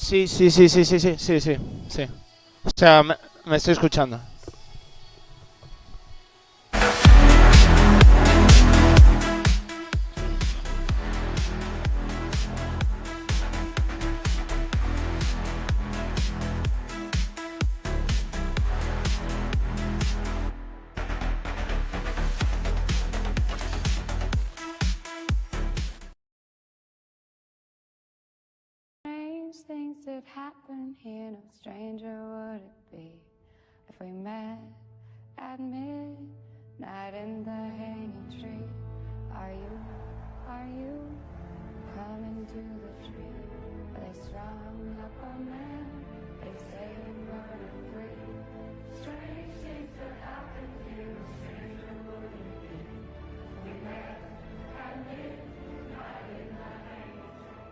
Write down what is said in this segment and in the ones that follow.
Sí, sí, sí, sí, sí, sí, sí, sí, sí. O sea, me estoy escuchando. Strange things that happen here, no stranger would it be if we met at midnight in the hanging tree. Are you coming to the tree? Are they strung up a man? They say you murdered three. Strange things that happen here, no stranger would it be if we met at midnight in the hanging tree.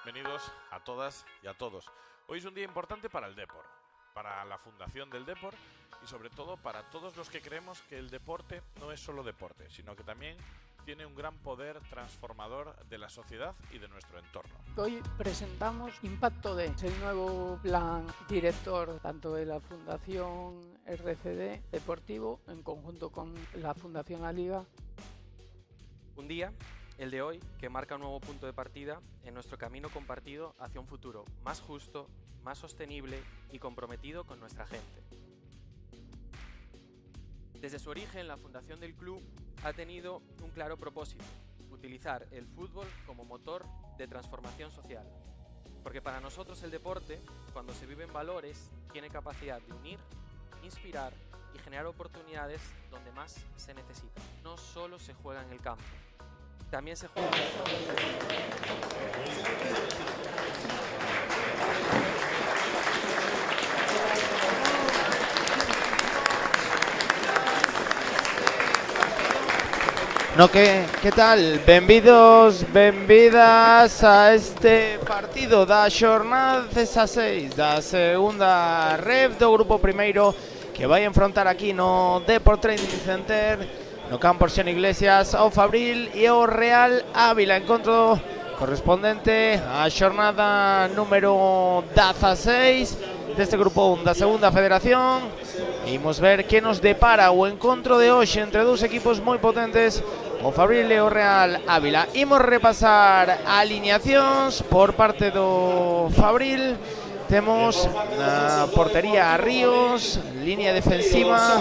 Bienvenidos a todas y a todos. Hoy es un día importante para el Depor, para la fundación del Depor y sobre todo para todos los que creemos que el deporte no es solo deporte, sino que también tiene un gran poder transformador de la sociedad y de nuestro entorno. Hoy presentamos Impacto D, el nuevo plan director tanto de la Fundación RCD Deportivo en conjunto con la Fundación Aliga. Un día, el de hoy, que marca un nuevo punto de partida en nuestro camino compartido hacia un futuro más justo, más sostenible y comprometido con nuestra gente. Desde su origen, la fundación del club ha tenido un claro propósito: utilizar el fútbol como motor de transformación social. Porque para nosotros el deporte, cuando se vive en valores, tiene capacidad de unir, inspirar y generar oportunidades donde más se necesita. No solo se juega en el campo, también se juega. No, ¿qué tal? Benvidos, benvidas a este partido da xornada 16 da segunda ref do grupo primeiro que vai enfrontar aquí no Depor Training Center no campo Xen Iglesias ao Fabril e ao Real Ávila, encontro correspondente á xornada número 16 deste grupo 1 da segunda federación. Imos ver que nos depara o encontro de hoxe entre dous equipos moi potentes, o Fabril e o Real Ávila. Imos repasar alineacións por parte do Fabril. Temos na portería a Ríos, línea defensiva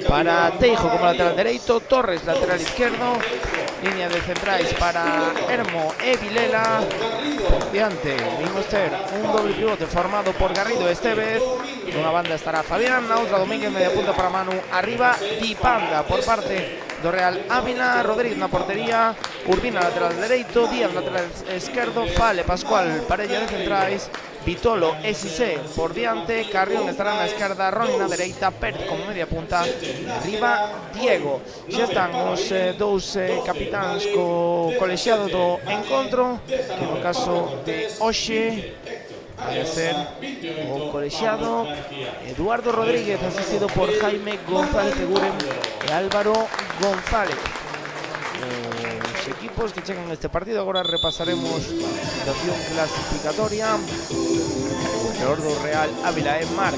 para Teijo como lateral dereito, Torres lateral izquierdo, línea de centrais para Hermo e Vilela. Por diante vimos ter un doble pivote formado por Garrido e Estevez. Nunha banda estará Fabián, na outra Domínguez, media punta para Manu, arriba Dipanda por parte do Real Ávila, Rodríguez na portería, Urbina lateral dereito, Díaz lateral esquerdo, Fale, Pascual, parella de centrais, Vitolo e Sisé por diante, Carrión estará na esquerda, Roni na dereita, Pérez como media punta, arriba Diego. Xa están os dous capitáns co colexiado do encontro, que no caso de hoxe vai a ser o colexiado Eduardo Rodríguez, asistido por Jaime González Seguren e Álvaro González. Os equipos que chegan a este partido, agora repasaremos a situación clasificatoria. O entrenador do Real Ávila é Marc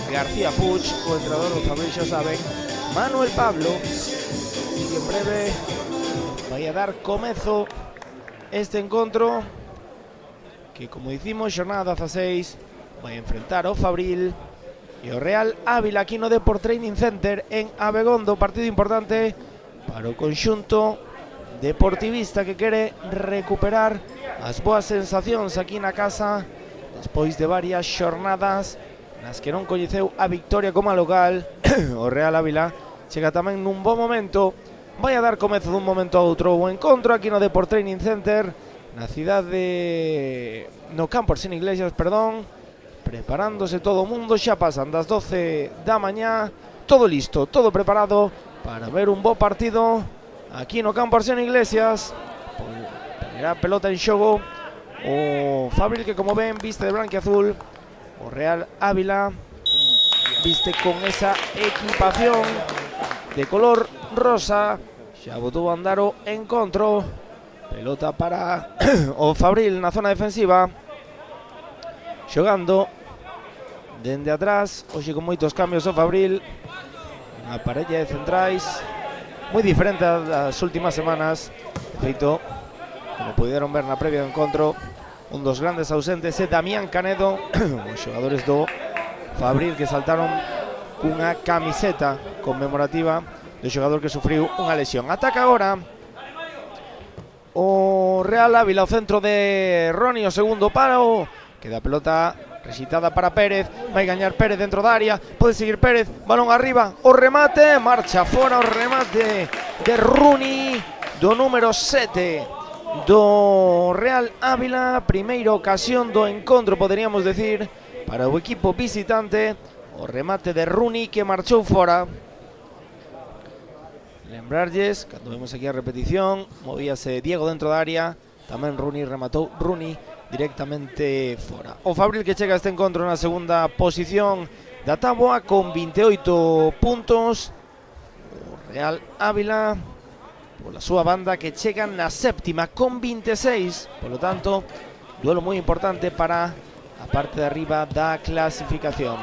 García Puig, o entrenador do Fabril xa saben, Manuel Pablo, e en breve vai a dar comezo este encontro que, como dicimos, xornada 16 vai enfrentar o Fabril e o Real Ávila aquí no Depor Training Center en Abegondo. Partido importante para o conxunto deportivista que quere recuperar as boas sensacións aquí na casa despois de varias xornadas nas que non coñeceu a victoria como a local, o Real Ávila chega tamén nun bo momento. Vai a dar comezo dun momento a outro o encontro aquí no Deport Training Center, na cidade no campo Arsène Iglesias, perdón, preparándose todo o mundo. Xa pasan das 12 da mañá, todo listo, todo preparado para ver un bo partido aquí no campo Arsène Iglesias. Ponerá pelota en xogo o Fabril, que como ven viste de branquiazul. O Real Ávila viste con esa equipación de color rosa. Xa botou a andar o encontro. Pelota para o Fabril na zona defensiva, xogando dende atrás. Hoxe con moitos cambios o Fabril, a parella de centrais moi diferente das últimas semanas. De feito, como puderon ver na previa do encontro, un dos grandes ausentes é Damián Canedo. Os xogadores do Fabril que saltaron cunha camiseta conmemorativa do xogador que sufriu unha lesión. Ataca agora o Real Ávila, o centro de Roni, o segundo paro. Queda a pelota rexeitada para Pérez, vai gañar Pérez dentro da área, pode seguir Pérez, balón arriba, o remate, marcha fora o remate de Rooney, do número 7 do Real Ávila. Primeira ocasión do encontro, poderíamos decir, para o equipo visitante. O remate de Rooney que marchou fora. Lembrarlles, cando vemos aquí a repetición, movíase Diego dentro da área, tamén Rooney rematou, Rooney directamente fora. O Fabril que chega a este encontro na segunda posición da táboa con 28 puntos. O Real Ávila pola súa banda que chega na séptima con 26. Polo tanto, duelo moi importante para a parte de arriba da clasificación.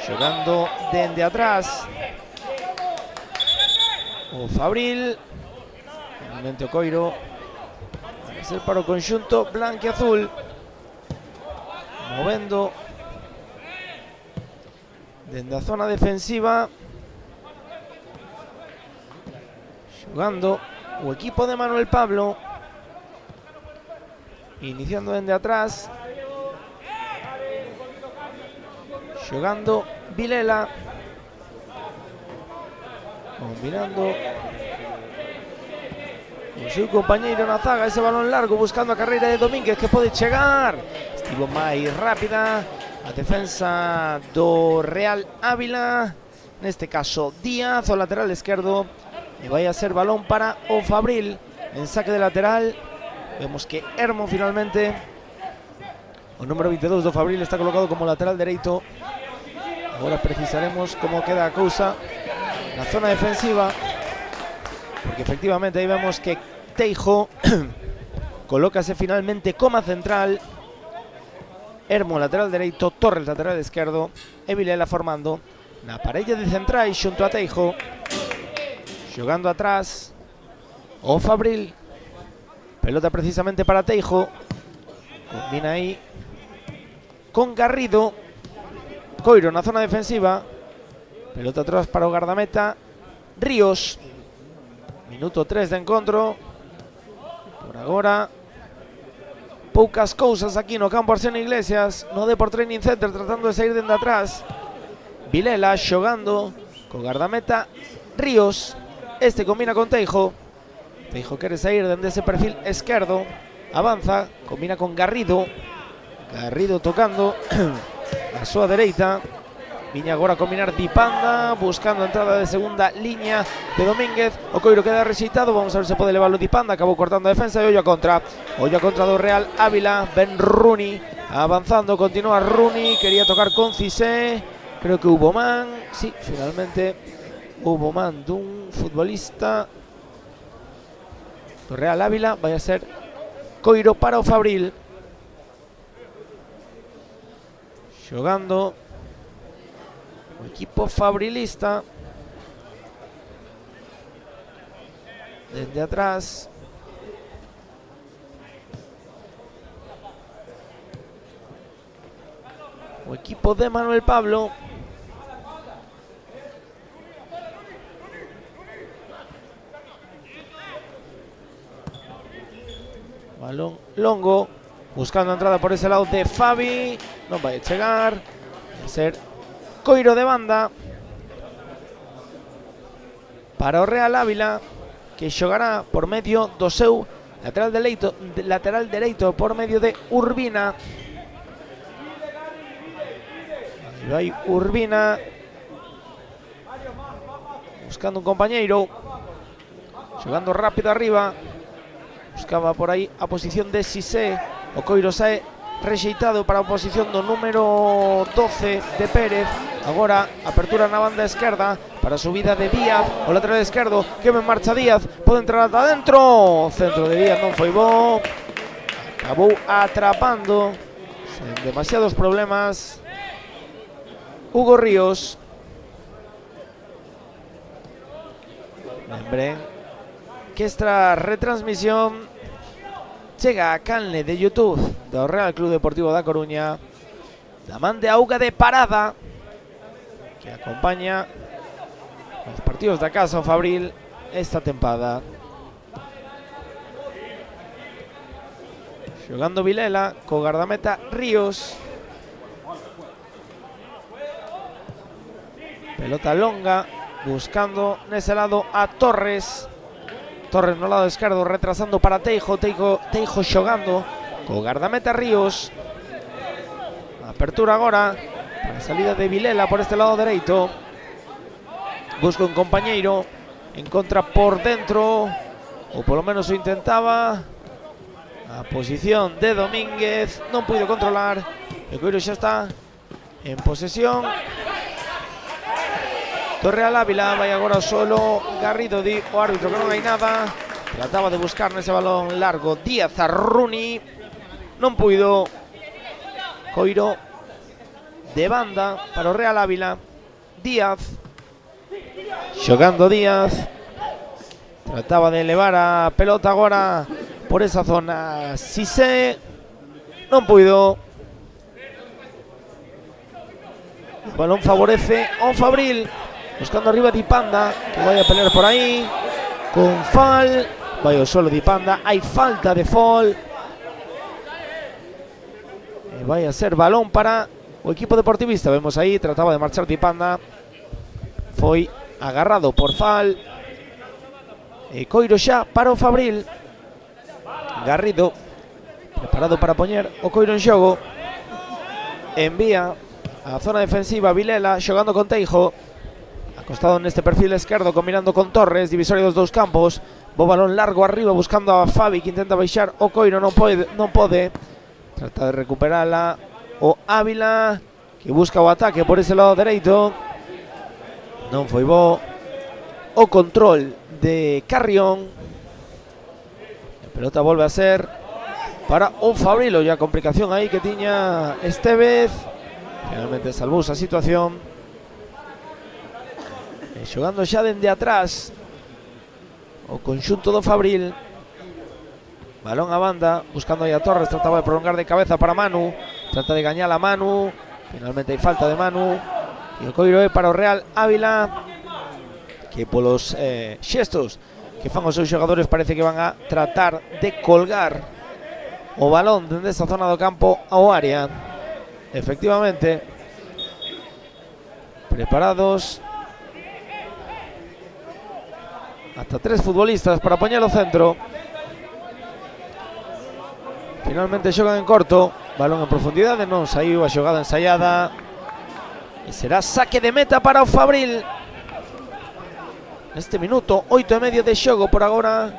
Xogando dende atrás o Fabril, finalmente o Coiro vai ser para o conxunto blanquiazul, movendo dende a zona defensiva, xogando o equipo de Manuel Pablo, iniciando dende atrás, xogando Vilela, combinando o seu compañeiro na zaga, ese balón largo buscando a carreira de Domínguez que pode chegar. Estivo máis rápida a defensa do Real Ávila, neste caso Díaz, o lateral esquerdo, e vai a ser balón para o Fabril en saque de lateral. Vemos que Hermo finalmente, o número 22 do Fabril, está colocado como lateral dereito. Agora precisaremos como queda a cousa na zona defensiva, porque efectivamente aí vemos que Teijo colócase finalmente como central, Hermo lateral dereito, Torres lateral esquerdo e Vilela formando na parella de centrais xunto a Teijo. Xogando atrás o Fabril, pelota precisamente para Teijo, combina aí con Garrido, Coiro na zona defensiva, pelota atrás para o gardameta Ríos. Minuto 3 de encontro. Por agora, poucas cousas aquí no campo Arsène Iglesias, no Deport Training Center, tratando de sair dende atrás. Vilela xogando co gardameta Ríos. Este combina con Teijo. Teijo quere sair dende ese perfil esquerdo. Avanza, combina con Garrido. Garrido tocando a súa dereita. Viña agora a combinar Dipanda, buscando a entrada de segunda liña de Domínguez. O Coiro queda rexeitado, vamos a ver se pode levarlo Dipanda. Acabou cortando a defensa e ollo a contra. Ollo a contra do Real Ávila. Ben Rooney avanzando, continúa Rooney. Quería tocar con Cissé. Creo que hubo man. Sí, finalmente hubo man dun futbolista do Real Ávila. Vai a ser Coiro para o Fabril. Xogando o equipo fabrilista dende atrás. O equipo de Manuel Pablo. Balón longo buscando entrada por ese lado de Fabi, non vai chegar, vai ser Coiro de banda para o Real Ávila, que xogará por medio do seu lateral dereito por medio de Urbina. Aí vai Urbina buscando un compañeiro, xogando rápido arriba, buscaba por aí a posición de Sisé. O Coiro sae rexeitado para a posición do número 12 de Pérez. Agora apertura na banda esquerda para a subida de Díaz, o lateral esquerdo, que me marcha Díaz, pode entrar ata dentro, centro de Díaz non foi bo, acabou atrapando sen demasiados problemas Hugo Ríos. Lembren que esta retransmisión chega a canle de YouTube do Real Club Deportivo da Coruña, da man de Auga de Parada, que acompaña os partidos da Casa o Fabril esta tempada. Xogando Vilela co gardameta Ríos. Pelota longa, buscando nese lado a Torres. Torres no lado esquerdo, retrasando para Teijo. Teijo xogando co gardameta Ríos. Apertura agora para a salida de Vilela por este lado dereito. Busca un compañeiro, encontra por dentro, ou polo menos o intentaba. A posición de Domínguez, non puido controlar. O Coiro xa está en posesión do Real Ávila. Vai agora solo Garrido, di o árbitro que non hai nada. Trataba de buscar nese balón largo Díaz a Runi, non puido. Coiro de banda para o Real Ávila. Díaz, xogando Díaz, trataba de elevar a pelota agora por esa zona Sisé, non puido. O balón favorece ao Fabril, buscando arriba Dipanda, que vai a pelear por aí con Fal. Vai o solo Dipanda, hai falta de Fal. E vai a ser balón para o equipo deportivista. Vemos aí, trataba de marchar Dipanda, foi agarrado por Fal. E Coiro xa para o Fabril. Garrido preparado para poñer o Coiro en xogo. Envía a zona defensiva Vilela, xogando con Teijo, acostado neste perfil esquerdo, combinando con Torres, divisoria dos dous campos. Bo balón largo arriba, buscando a Fabi, que intenta baixar o Coiro, non pode. Trata de recuperala o Ávila, que busca o ataque por ese lado dereito. Non foi bo o control de Carrión. A pelota volve a ser para o Fabrilo, ya complicación aí que tiña Estevez. Finalmente salvou esa situación. E xogando xa dende atrás o conxunto do Fabril. Balón a banda, buscando aí a Torres, trataba de prolongar de cabeza para Manu, trata de gañar a Manu, finalmente hai falta de Manu. E o Coiro é para o Real Ávila, que polos xestos que fan os seus xogadores parece que van a tratar de colgar o balón dende esa zona do campo ao área. Efectivamente, preparados hasta 3 futbolistas para poñer o centro. Finalmente xogan en corto, balón en profundidade, non saiu a xogada ensaiada e será saque de meta para o Fabril. Neste minuto, 8:30 de xogo por agora.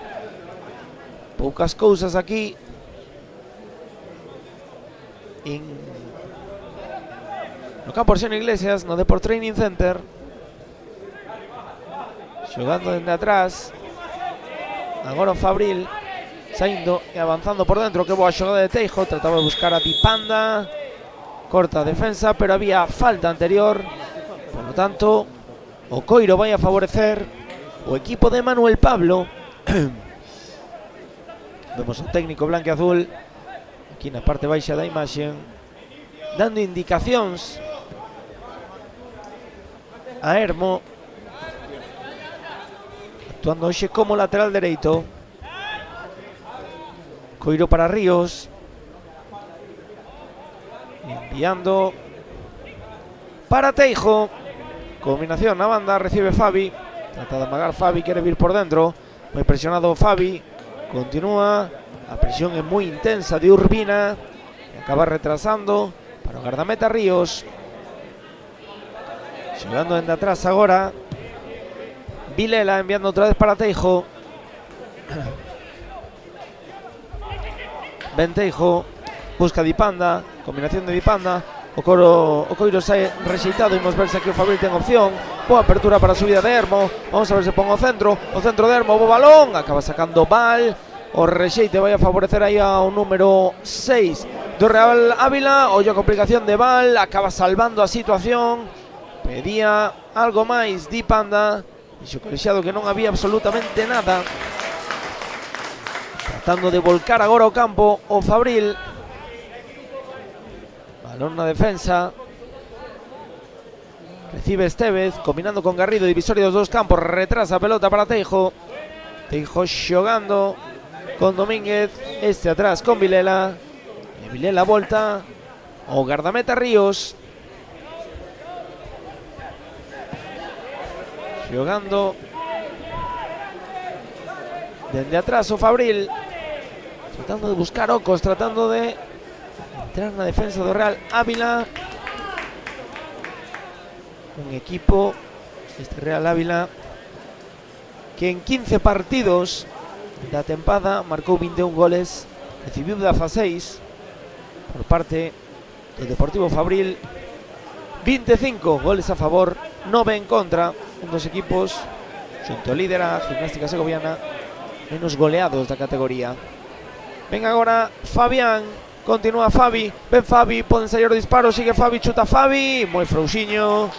Poucas cousas aquí no campo Xeno Iglesias, no Deport Training Center. Xogando dende atrás. Agora o Fabril saindo e avanzando por dentro. Que boa xogada de Teijo, trataba de buscar a Dipanda, corta a defensa, pero había falta anterior. Por lo tanto, o Coiro vai a favorecer o equipo de Manuel Pablo. Vemos o técnico blanquiazul aquí na parte baixa da imaxe, dando indicacións a Hermo, actuando hoxe como lateral dereito. Coiro para Ríos, Enviando para Teijo. Combinación a banda, recibe Fabi. Trata de amagar Fabi, quiere vir por dentro. Muy presionado Fabi. Continúa. La presión es muy intensa de Urbina. Y acaba retrasando para o guardameta Ríos. Llegando desde atrás ahora. Vilela enviando otra vez para Teijo. Ben Teijo. Busca Dipanda. Combinación de Dipanda. O Coiro se ha rexeitado. Vamos ver se aquí o Fabril ten opción. Boa apertura para a subida de Hermo. Vamos a ver se pon o centro. O centro de Hermo, bo balón. Acaba sacando Val. O rexeite vai a favorecer aí ao número 6 do Real Ávila. Ollo a complicación de Val. Acaba salvando a situación. Pedía algo máis Dipanda. Dixo colexiado que non había absolutamente nada. Tratando de volcar agora o campo o Fabril. Balón na defensa. Recibe Estevez, combinando con Garrido, divisoria dos dos campos, retrasa a pelota para Teijo. Teijo xogando con Domínguez, este atrás con Vilela. E Vilela volta o guardameta Ríos. Xogando dende atrás o Fabril. Tratando de buscar ocos, tratando de entrar na defensa do Real Ávila. Un equipo, este Real Ávila, que en 15 partidos da tempada marcou 21 goles, recibiu 16 por parte do Deportivo Fabril, 25 goles a favor, 9 en contra, un dos equipos xunto ao líder a Gimnástica Segoviana menos goleados da categoría. Ven agora Fabián, continúa Fabi, ven Fabi, poden sair o disparo, sigue Fabi, chuta Fabi, moi frouxiño,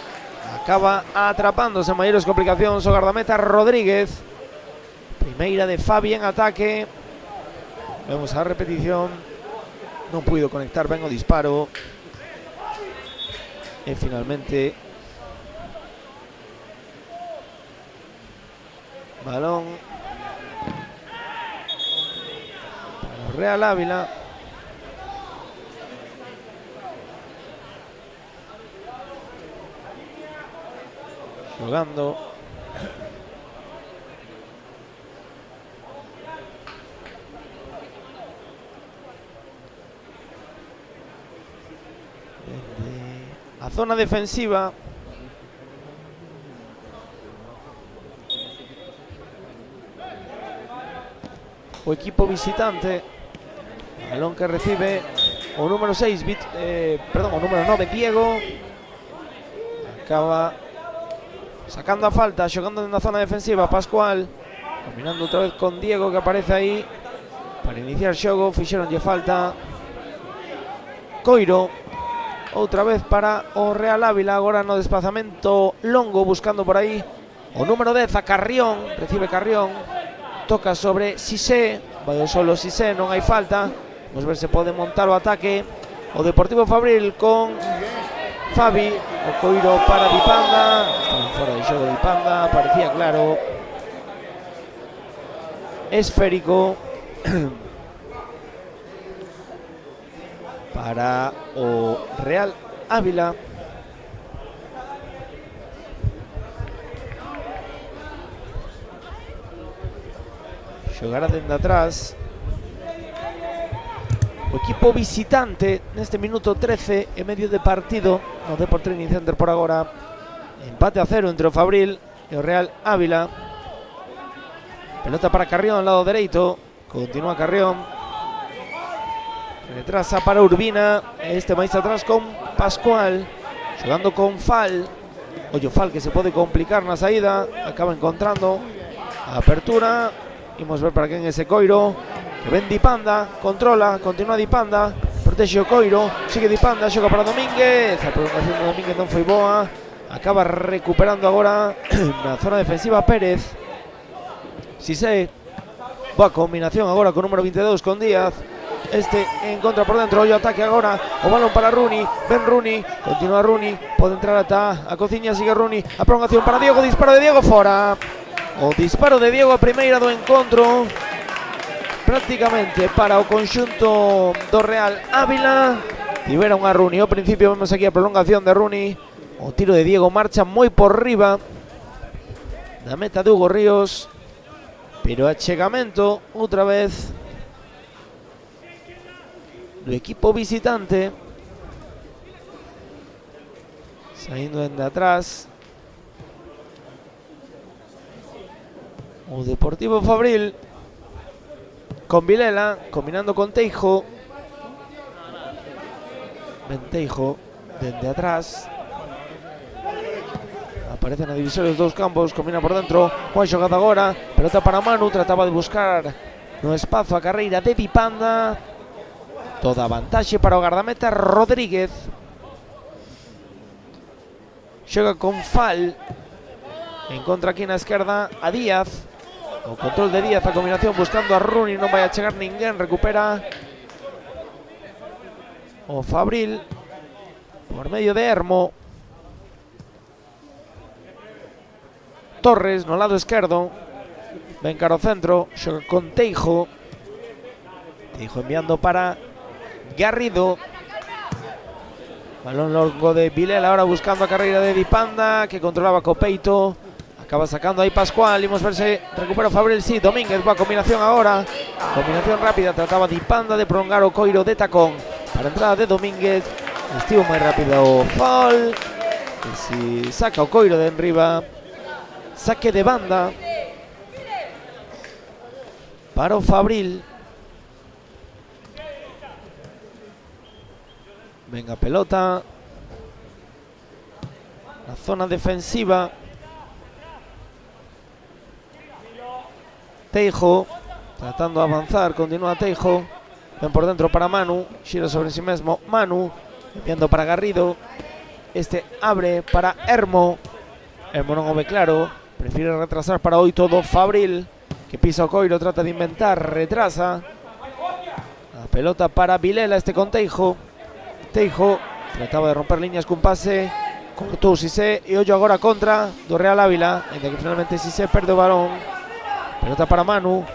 acaba atrapándose en maiores complicacións o guardameta Rodríguez. Primeira de Fabi en ataque. Vemos a repetición. Non puido conectar ben o disparo. E finalmente balón para o Real Ávila. Jugando desde a zona defensiva. O equipo visitante. Balón que recibe o número 6, o número 9, Diego. Acaba sacando a falta, xogando na zona defensiva Pascual, combinando outra vez con Diego que aparece aí para iniciar xogo, fixeronlle falta Coiro, outra vez para o Real Ávila, agora no desplazamento longo, buscando por aí o número 10 a Carrión, recibe Carrión, toca sobre Sisé, vai o solo Sisé, non hai falta, vamos ver se pode montar o ataque o Deportivo Fabril con Fabi, o Coiro para Dipanda, estaba fora de xogo Dipanda, parecía claro, esférico para o Real Ávila. Xogará dende atrás o equipo visitante neste minuto 13 e medio de partido no Deport Training Center por agora. Empate a 0 entre o Fabril e o Real Ávila. Pelota para Carrión, lado dereito. Continúa Carrión. Retrasa para Urbina. Este máis atrás con Pascual. Xogando con Fal. Ollo Fal que se pode complicar na saída. Acaba encontrando a apertura. Imos ver para quen ese Coiro. Que ven Dipanda, controla, continúa Dipanda, protege o Coiro, sigue Dipanda, xoga para Domínguez, a prolongación de Domínguez non foi boa, acaba recuperando agora na zona defensiva Pérez. Sisé, boa combinación agora con número 22 con Díaz, este en contra por dentro, ollo ataque agora, o balón para Rooney, ven Rooney, continúa Rooney, pode entrar ata a cociña, sigue Rooney, a prolongación para Diego, disparo de Diego fora, o disparo de Diego a primeira do encontro, prácticamente para o conxunto do Real Ávila. Libera un a Rooney. Ao principio vemos aquí a prolongación de Rooney. O tiro de Diego, marcha moi por riba da meta de Hugo Ríos. Pero achegamento outra vez do equipo visitante. Saindo dende atrás o Deportivo Fabril con Vilela, combinando con Teijo. Teijo dende atrás. Aparecen a divisores dos campos, combina por dentro. Boa xogada agora, pelota para Manu, trataba de buscar no espazo a carreira de Dipanda. Toda a vantaxe para o gardameta Rodríguez. Xoga con Fal. Encontra aquí na esquerda a Díaz. O control de Díaz, a combinación buscando a Rooney, non vai a chegar ninguén, recupera o Fabril por medio de Hermo. Torres no lado esquerdo, ven caro centro, xoga con Teijo. Teijo enviando para Garrido. Balón longo de Vilela, ahora buscando a carreira de Dipanda, que controlaba co peito. Acaba sacando ahí Pascual, imos ver se recupera o Fabril, sí, Domínguez, boa combinación agora. Combinación rápida, trataba Dipanda de prolongar o coiro de tacón. Para a entrada de Domínguez, estivo máis rápido o Fal, que si saca o coiro de enriba. Saque de banda para o Fabril. Venga pelota na zona defensiva. Teijo tratando de avanzar, continúa Teijo. Ven por dentro para Manu, xira sobre sí mesmo Manu, enviando para Garrido. Este abre para Hermo. Hermo non o ve claro, prefiere retrasar para hoy todo Fabril, que pisa o coiro, trata de inventar, retrasa. La pelota para Vilela, este con Teijo. Teijo trataba de romper líneas cun pase, cortou Sisé e ollo agora contra do Real Ávila, en que finalmente Sisé perde o balón. Pelota para Manu.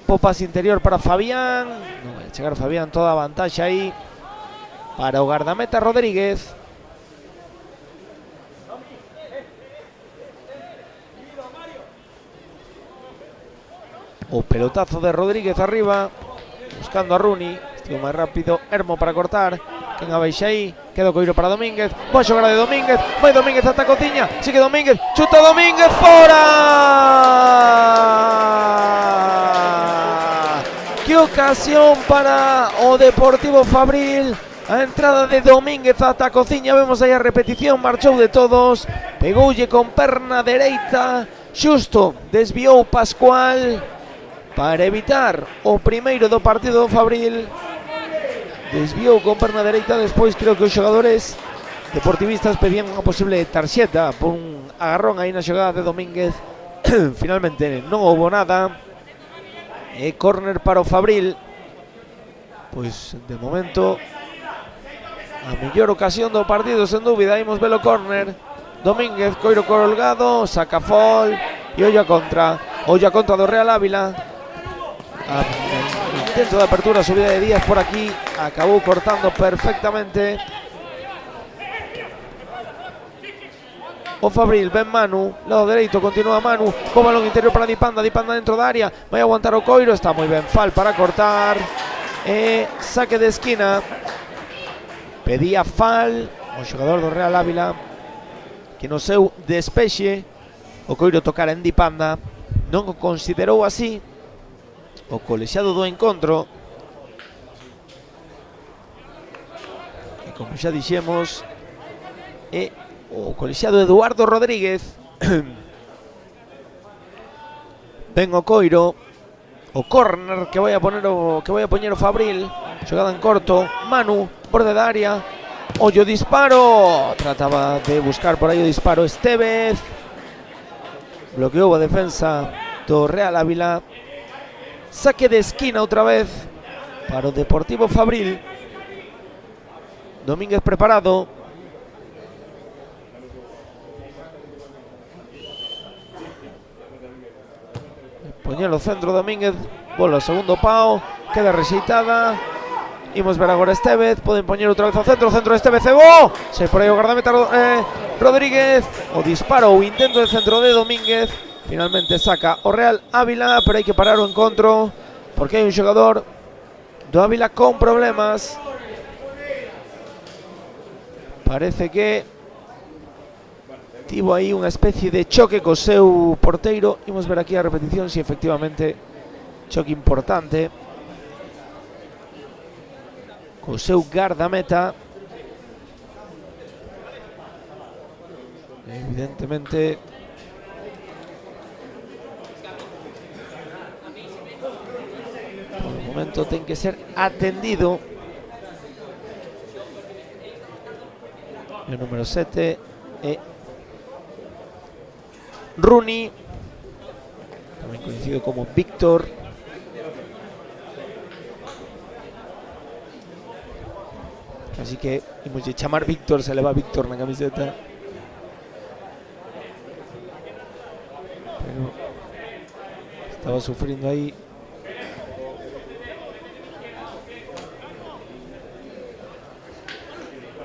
Popas interior para Fabián. Non vai chegar Fabián, toda a vantaxe aí para o gardameta Rodríguez. O pelotazo de Rodríguez arriba, buscando a Rooney. Estivo máis rápido Hermo para cortar. Quen abaixa aí, queda o coiro para Domínguez. Boa xogada de Domínguez, vai Domínguez ata a cociña. Sigue Domínguez, chuta Domínguez, fora! Que ocasión para o Deportivo Fabril. A entrada de Domínguez ata a cociña, vemos aí a repetición, marchou de todos. Pegoulle con perna dereita, xusto desviou Pascual para evitar o primeiro do partido do Fabril. Desviou con perna dereita, despois creo que os xogadores deportivistas pedían unha posible tarxeta por un agarrón aí na xogada de Domínguez. Finalmente non houbo nada. E córner para o Fabril. Pois de momento a mellor ocasión do partido, sen dúbida. Imos ver o córner. Domínguez, coiro colgado, saca Fol e olla contra do Real Ávila. Intento de apertura, subida de Díaz por aquí, acabou cortando perfectamente o Fabril. Ven Manu, lado dereito, continúa Manu, bo balón interior para Dipanda, Dipanda dentro da área, vai aguantar o coiro, está moi ben Fal para cortar. Saque de esquina, pedía Fal o xogador do Real Ávila que no seu despexe o coiro tocara en Dipanda. Non o considerou así o colexiado do encontro, e como xa dixemos, é o colexiado Eduardo Rodríguez. Ben o coiro, o córner que vai a poñer o Fabril. Xogada en corto, Manu, borde da área, ollo disparo, trataba de buscar por aí o disparo Estevez, bloqueou a defensa do Real Ávila. Saque de esquina outra vez para o Deportivo Fabril. Domínguez preparado. Poñelo centro Domínguez, bola segundo pau, queda rexeitada. Imos ver agora Estevez, poden poñer outra vez ao centro de Estevez e bo! Se por aí o gardameta Rodríguez, o disparo, o intento de centro de Domínguez, finalmente saca o Real Ávila, pero hai que parar o encontro, porque hai un xogador do Ávila con problemas. Parece que tivo aí unha especie de choque co seu porteiro. Imos ver aquí a repetición se efectivamente choque importante co seu gardameta. Evidentemente por o momento ten que ser atendido. El número 7 é Rooney, tamén conocido como Víctor. Así que imos de chamar Víctor, se le va Víctor na camiseta. Pero estaba sufriendo aí.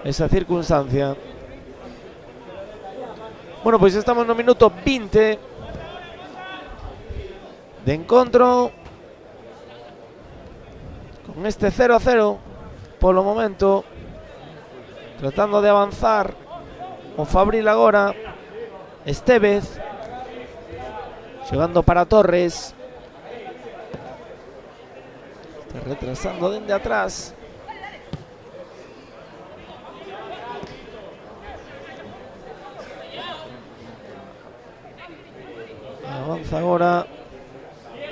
Esa circunstancia. Bueno, pois estamos no minuto 20 de encontro, con este 0-0 polo momento, tratando de avanzar o Fabril agora. Estevez xogando para Torres, está retrasando dende atrás. Avanza agora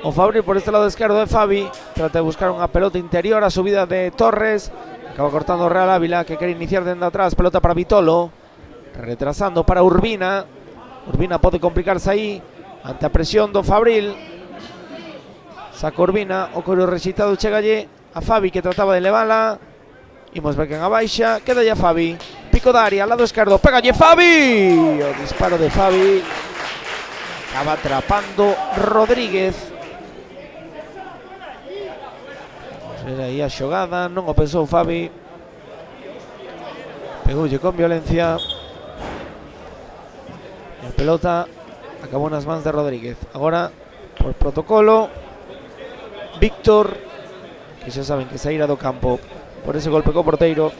o Fabril por este lado esquerdo de Fabi, trata de buscar unha pelota interior, a subida de Torres, acaba cortando o Real Ávila, que quere iniciar dende atrás, pelota para Vitolo, retrasando para Urbina. Urbina pode complicarse aí ante a presión do Fabril. Saca Urbina, o coiro rexitado chegalle a Fabi, que trataba de levala. Imos ver quen abaixa, queda a Fabi, pico da área, lado esquerdo, pégalle Fabi, o disparo de Fabi acaba atrapando Rodríguez. Vamos ver aí a xogada, non o pensou Fabi, pegoulle con violencia e a pelota acabou nas mans de Rodríguez. Agora, por protocolo, Víctor, que xa saben que saíra do campo por ese golpe co porteiro,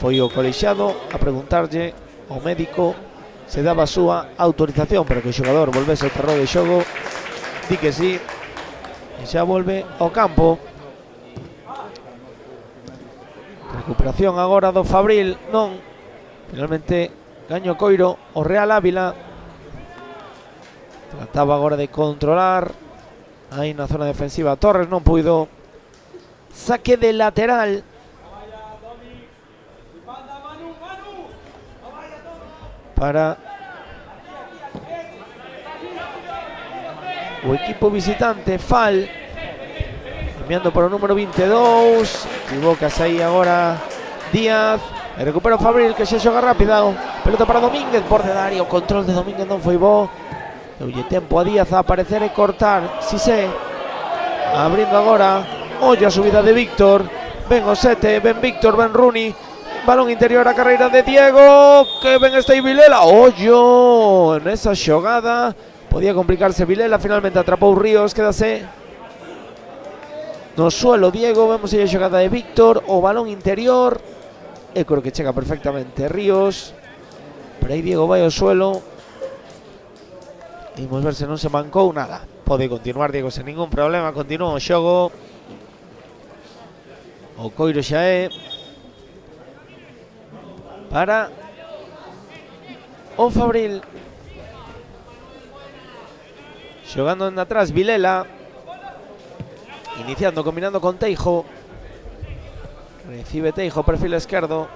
foi o colexado a preguntarlle ao médico se daba a súa autorización para que o xogador volvese ao terreo de xogo. Di que sí, e xa volve ao campo. Recuperación agora do Fabril, non, finalmente gaño coiro o Real Ávila. Trataba agora de controlar aí na zona defensiva Torres, non puido. Saque de lateral para o equipo visitante. Fal enviando para o número 22, equivocase aí agora Díaz, e recupera o Fabril, que xa xoga rápido, pelota para Domínguez, borde da área, o control de Domínguez non foi bo, deulle tempo a Díaz a aparecer e cortar. Sisé abrindo agora, olla a subida de Víctor, ven o 7, ven Víctor, ven Rooney, balón interior a carreira de Diego, que ben está aí Vilela. Ollo, nesa xogada podía complicarse Vilela, finalmente atrapou Ríos, quédase no suelo Diego. Vemos aí a xogada de Víctor, o balón interior, e creo que chega perfectamente Ríos, pero aí Diego vai ao suelo. Imos ver se non se mancou nada. Pode continuar Diego sen ningún problema, continúa o xogo. O coiro xa é para o Fabril. Xogando en atrás Vilela, iniciando, combinando con Teijo. Recibe Teijo, perfil esquerdo,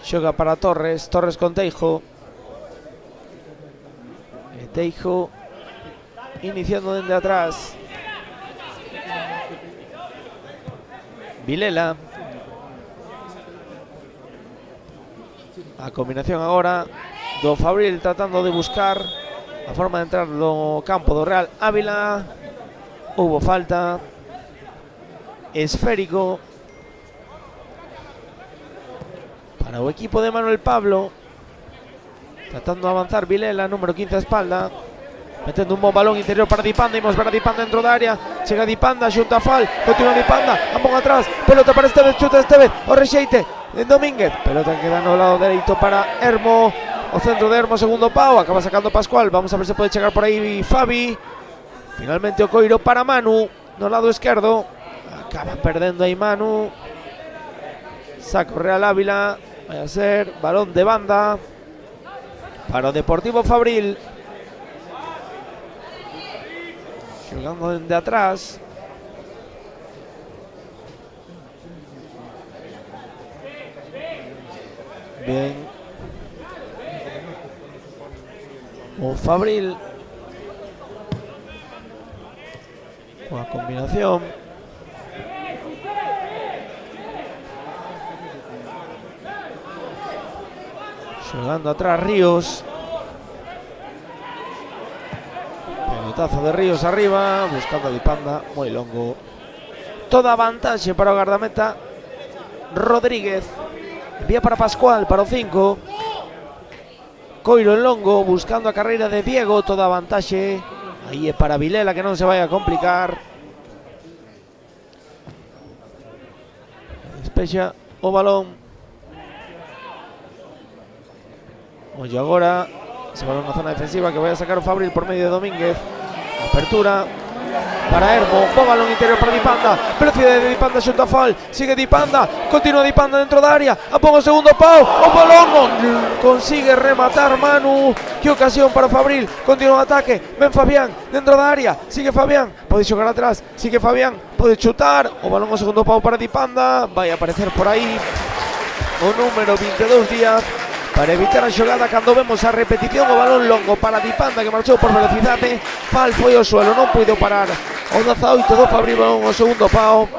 xoga para Torres, Torres con Teijo, e Teijo iniciando dende atrás. Vilela, a combinación agora do Fabril, tratando de buscar a forma de entrar no campo do Real Ávila. Hubo falta esférico para o equipo de Manuel Pablo. Tratando de avanzar Vilela, número 15 a espalda. Metendo un bom balón interior para Dipanda. Imos ver a Dipanda dentro da área. Chega Dipanda, xunta Fal. Continúa Dipanda, ambón atrás. Pelota para Estevez, chuta Estevez. O rexeite de Domínguez. Pelota que queda no lado dereito para Hermo. O centro de Hermo, segundo pau. Acaba sacando Pascual. Vamos a ver se pode chegar por aí Fabi. Finalmente o coiro para Manu no lado esquerdo. Acaba perdendo aí Manu. Saco Real Ávila. Vai a ser balón de banda para o Deportivo Fabril. Xogando dende atrás. Bien. O Fabril. Coa combinación. Xogando atrás Ríos. Pelotazo de Ríos arriba, buscando a Dipanda, moi longo. Toda a vantaxe para o guardameta Rodríguez. Envía para Pascual, para o 5. Coiro en longo, buscando a carreira de Diego. Toda a vantaxe. Aí é para Vilela, que non se vai a complicar. Despexa o balón. Oye, agora ese balón na zona defensiva que vai a sacar o Fabril por medio de Domínguez. Apertura para Hermo, bom balón interior para Dipanda. Velocidade de Dipanda xunto a Fal. Sigue Dipanda, continúa Dipanda dentro da área. Apón o segundo pau, o balón consigue rematar Manu. Que ocasión para Fabril, continúa o ataque. Ven Fabián dentro da área, sigue Fabián, pode xogar atrás, sigue Fabián, pode chutar. O balón o segundo pau para Dipanda. Vai a aparecer por aí o número 22 Díaz. Para evitar a xogada cando vemos a repetición, o balón longo para Dipanda que marchou por velocidade. Fal foi ao suelo, non puido parar o 18 do Fabril, balón o segundo pau.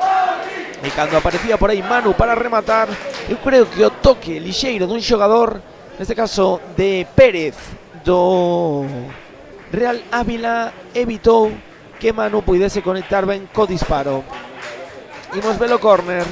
E cando aparecía por aí Manu para rematar, eu creo que o toque lixeiro dun xogador, neste caso de Pérez do Real Ávila, evitou que Manu puidese conectar ben co disparo. Imos velo córner,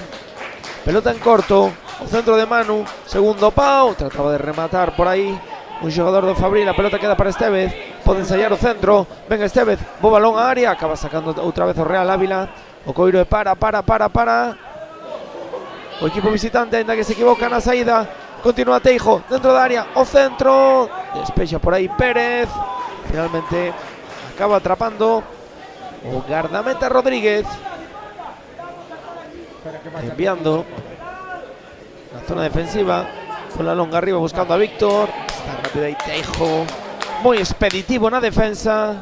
pelota en corto. O centro de Manu, segundo pau. Trataba de rematar por aí un xogador do Fabril, a pelota queda para Estevez. Pode ensayar o centro, venga Estevez, bo balón a área. Acaba sacando outra vez o Real Ávila. O coiro é para o equipo visitante, ainda que se equivoca na saída. Continúa Teijo, dentro da área, o centro. Despexa por aí Pérez. Finalmente acaba atrapando o guardameta Rodríguez. Enviando la zona defensiva, con la longa arriba buscando a Víctor. Está rápido aí Teijo, moi expeditivo na defensa.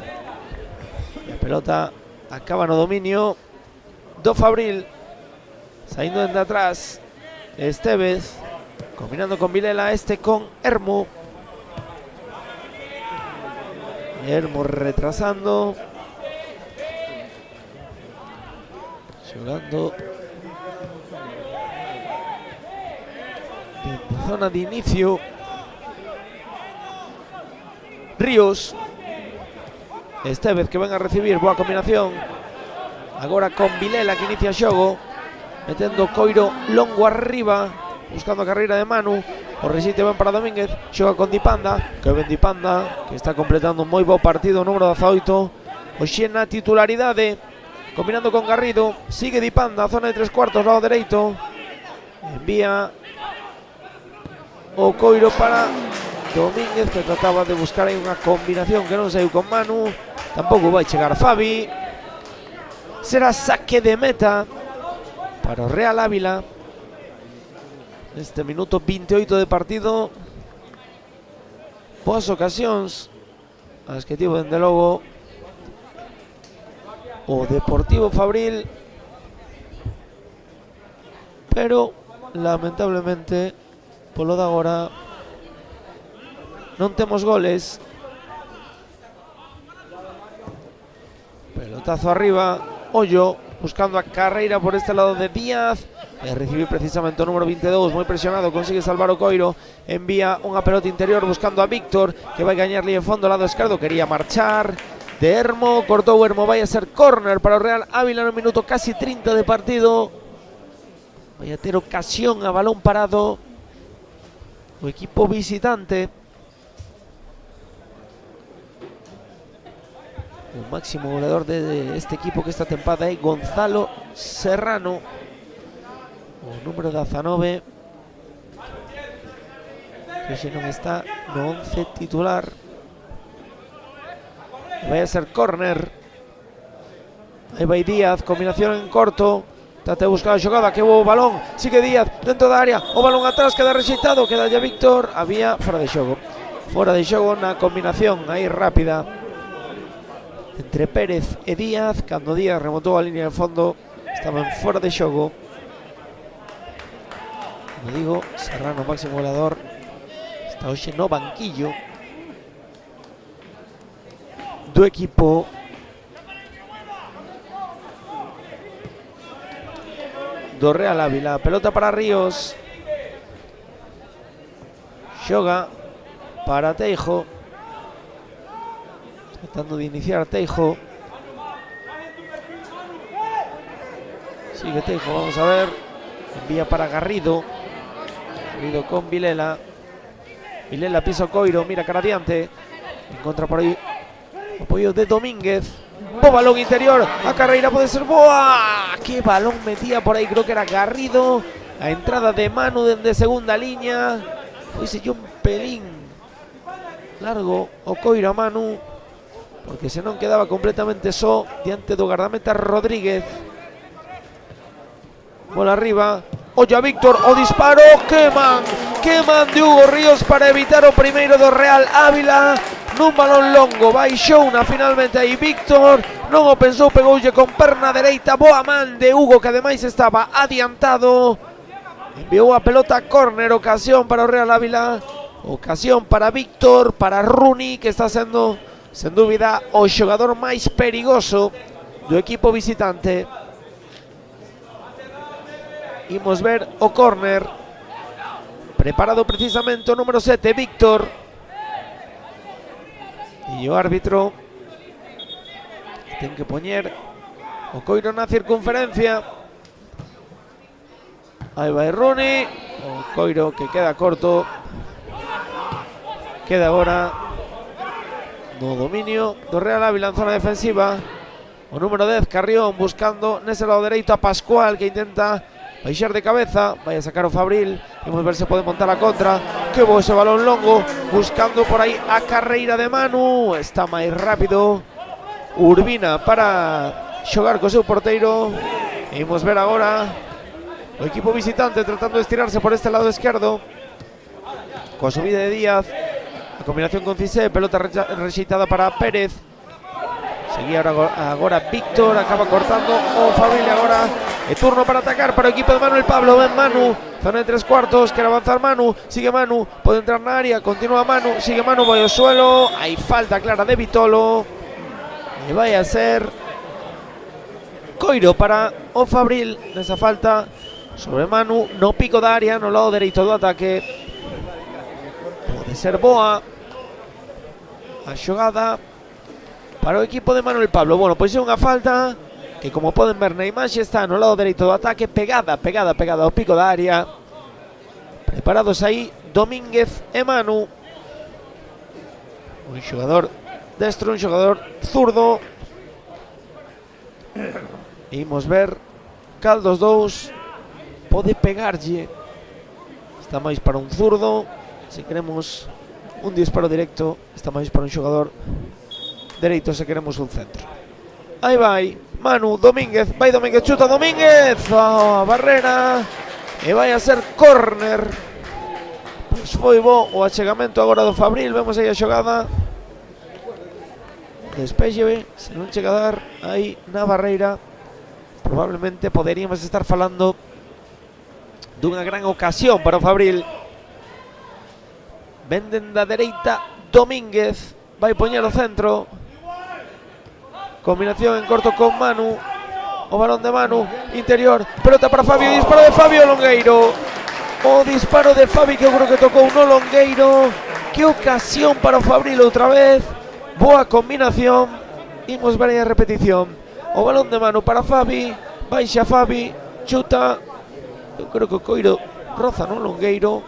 E a pelota acaba no dominio do Fabril. Saindo dende atrás Estevez, combinando con Vilela, con Hermo. Hermo retrasando, xogando de zona de inicio. Ríos, Estevez que ven a recibir, boa combinación. Agora con Vilela que inicia xogo, metendo coiro longo arriba, buscando a carreira de Manu. O resiste ben para Domínguez, xoga con Dipanda, que ven Dipanda, que está completando un moi bo partido, número 18. Oxe na titularidade, combinando con Garrido, sigue Dipanda, zona de 3/4, lado dereito. Envía o coiro para Domínguez, que trataba de buscar aí unha combinación que non saiu con Manu. Tampouco vai chegar Fabi. Será saque de meta para o Real Ávila. Este minuto 28 de partido. Boas ocasións as que tivo dende logo o Deportivo Fabril, pero lamentablemente polo de agora non temos goles. Pelotazo arriba, Ollo buscando a carreira por este lado de Díaz. Recibir precisamente o número 22, moi presionado, consigue salvar o coiro. Envía unha pelota interior buscando a Víctor, que vai gañarle en fondo lado esquerdo, quería marchar. de Hermo, cortou Hermo, vai a ser córner para o Real Ávila no minuto casi 30 de partido. Vai a ter ocasión a balón parado o equipo visitante. O máximo goleador de este equipo que esta tempada é Gonzalo Serrano, o número 19, que hoxe non está no 11 titular. Vai a ser córner. Aí vai Díaz, combinación en corto. Trata de buscar a xogada, que bo balón. Sigue Díaz dentro da área, o balón atrás queda rexeitado, queda ya Víctor. Había fora de xogo. Fora de xogo na combinación aí rápida entre Pérez e Díaz. Cando Díaz remontou a línea de fondo, estaban fora de xogo. Como digo, Serrano, máximo goleador, está hoxe no banquillo do equipo do Real Ávila. Pelota para Ríos, xoga para Teijo, tratando de iniciar Teijo. Sigue Teijo, vamos a ver. Envía para Garrido. Garrido con Vilela. Vilela pisa Coiro, mira cara adiante. Encontra por aí apoyo de Domínguez. Bo balón interior. A carreira pode ser boa. Que balón metía por aí, creo que era Garrido. A entrada de Manu dende segunda liña. Fuise un pelín largo o Coiro a Manu, porque senón quedaba completamente só diante do gardameta Rodríguez. Bola arriba, olla Víctor, o disparo, queman de Hugo Ríos para evitar o primeiro do Real Ávila. Nun balón longo, baixou na finalmente aí Víctor, non o pensou, pegoulle con perna dereita, boa man de Hugo, que ademais estaba adiantado. Enviou a pelota a córner, ocasión para o Real Ávila, ocasión para Víctor, para Rooney, que está sendo, sen dúbida, o xogador máis perigoso do equipo visitante. Imos ver o córner, preparado precisamente o número 7, Víctor. E o árbitro ten que poñer o Coiro na circunferencia. Aí vai Rooney, o Coiro que queda corto. Queda agora no dominio do Real Ávila en zona defensiva. O número 10, Carrión, buscando nese lado dereito a Pascual, que intenta baixar de cabeza. Vai a sacar o Fabril. Vamos ver se pode montar a contra. Que bo ese balón longo, buscando por aí a carreira de Manu. Está máis rápido Urbina para xogar co seu porteiro. E vamos ver agora o equipo visitante tratando de estirarse por este lado esquerdo, coa subida de Díaz. A combinación con Cissé, pelota rexeitada para Pérez. Seguía agora Víctor, acaba cortando o Fabril agora. E turno para atacar para o equipo de Manuel Pablo. Ven Manu, zona de 3/4, quere avanzar Manu, sigue Manu, pode entrar na área, continúa Manu, sigue Manu, vai ao suelo. Hai falta clara de Vitolo. E vai a ser Coiro para o Fabril nesa falta sobre Manu, no pico da área, no lado dereito do ataque. Pode ser boa a xogada para o equipo de Manuel Pablo. Bueno, pois é unha falta que, como poden ver na imaxe, está no lado dereito do ataque, pegada ao pico da área. Preparados aí Domínguez e Manu. Un xogador destro, un xogador zurdo. E imos ver cal dos dous pode pegarlle. Está máis para un zurdo. Se queremos un disparo directo, está máis para un xogador dereito se queremos un centro. Aí vai Manu, Domínguez, vai Domínguez, chuta Domínguez, a barrera, e vai a ser córner. Pois foi bo o achegamento agora do Fabril. Vemos aí a xogada. Despexe, se non chega a dar aí na barreira, probablemente poderíamos estar falando dunha gran ocasión para o Fabril. Venden da dereita Domínguez, vai poñer o centro. Combinación en corto con Manu. O balón de Manu, interior, pelota para Fabio, disparo de Fabio Longueiro. O disparo de Fabio que eu creo que tocou no Longueiro. Que ocasión para o Fabril outra vez. Boa combinación. Imos ver aí a repetición. O balón de mano para Fabi. Baixa Fabi, chuta. Eu creo que o coiro roza no longueiro.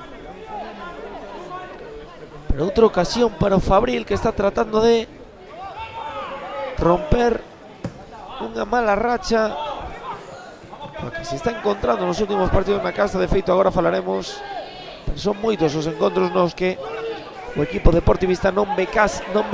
Pero outra ocasión para o Fabril, que está tratando de romper unha mala racha que se está encontrando nos últimos partidos na casa. De feito, agora falaremos, pero son moitos os encontros nos que o equipo deportivista non ve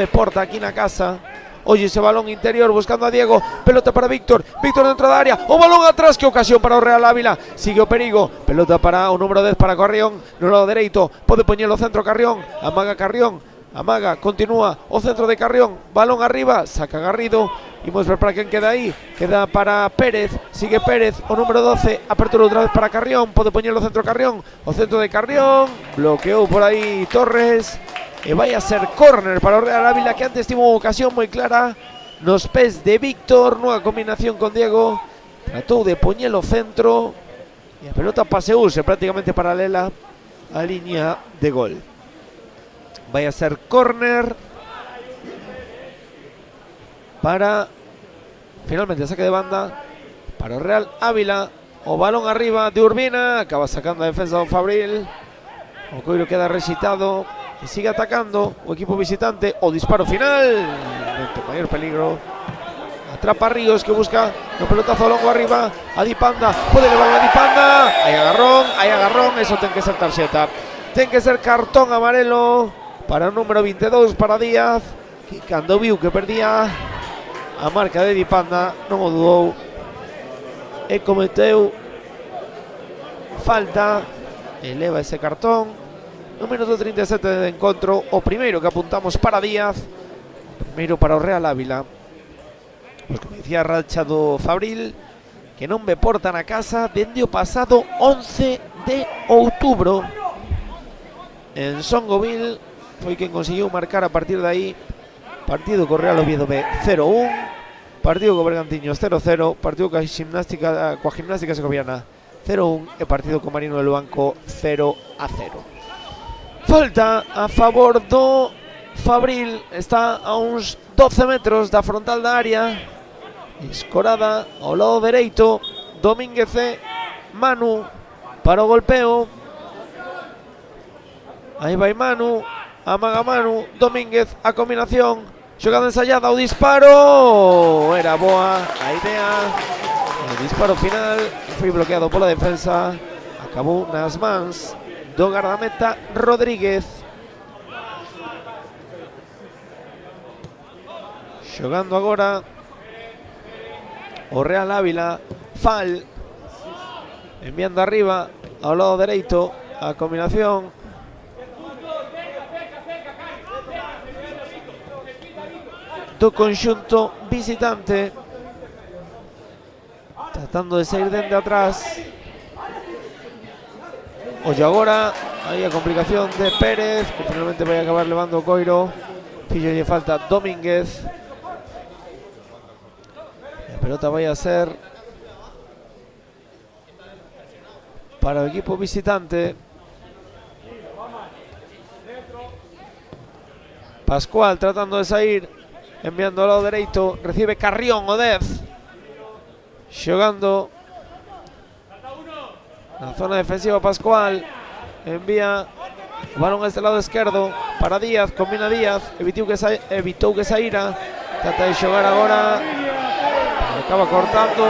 porta aquí na casa. Oye, ese balón interior buscando a Diego, pelota para Víctor, Víctor dentro da área, o balón atrás, que ocasión para o Real Ávila, sigue o perigo, pelota para o número 10 para Carrión, no lado dereito, pode poñelo centro Carrión, amaga, continúa, o centro de Carrión, balón arriba, saca Garrido, imos ver para quen queda aí, queda para Pérez, sigue Pérez, o número 12, apertura outra vez para Carrión, pode poñelo centro Carrión, o centro de Carrión, bloqueou por aí Torres, e vai a ser córner para o Real Ávila, que antes tivo unha ocasión moi clara nos pés de Víctor, nunha combinación con Diego, tratou de poñelo centro e a pelota paseouse prácticamente paralela á liña de gol. Vai a ser córner para, finalmente, saque de banda para o Real Ávila. O balón arriba de Urbina, acaba sacando a defensa do Fabril, o coiro queda rexitado e sigue atacando o equipo visitante. O disparo final, mayor peligro, atrapa a Ríos, que busca o pelotazo longo arriba a Dipanda, pode levar a Dipanda, hai agarrón, eso ten que ser tarxeta, ten que ser cartón amarelo para o número 22 para Díaz, que cando viu que perdía a marca de Dipanda non o dudou e cometeu falta e leva ese cartón. No minuto 37 de encontro, o primeiro que apuntamos para Díaz, o primeiro para o Real Ávila. Pois como dicía, a racha do Fabril, que non ve porta na casa dende o pasado 11 de outubro. En Songoville foi quen conseguiu marcar a partir de aí. Partido co Real Oviedo B 0-1, partido co Bergantiños 0-0, partido coa Gimnástica Segoviana 0-1 e partido co Marino del Banco 0-0. Falta a favor do Fabril, está a uns 12 metros da frontal da área, escorada ao lado dereito, Domínguez e Manu para o golpeo, aí vai Manu, amaga Manu, Domínguez, a combinación, xogada ensayada, o disparo, era boa a idea, o disparo final foi bloqueado pola defensa, acabou nas mans do gardameta Rodríguez. Xogando agora o Real Ávila, Fal enviando arriba ao lado dereito, a combinación do conxunto visitante, tratando de sair dende atrás. Oye, agora aí a complicación de Pérez, que finalmente vai acabar levando o coiro, fíxolle falta Domínguez. A pelota vai a ser para o equipo visitante. Pascual tratando de sair, enviando ao lado dereito, recibe Carrión o 10, xogando na zona defensiva. Pascual envía o balón a este lado esquerdo para Díaz, combina Díaz, evitou que saíra, trata de xogar agora, acaba cortando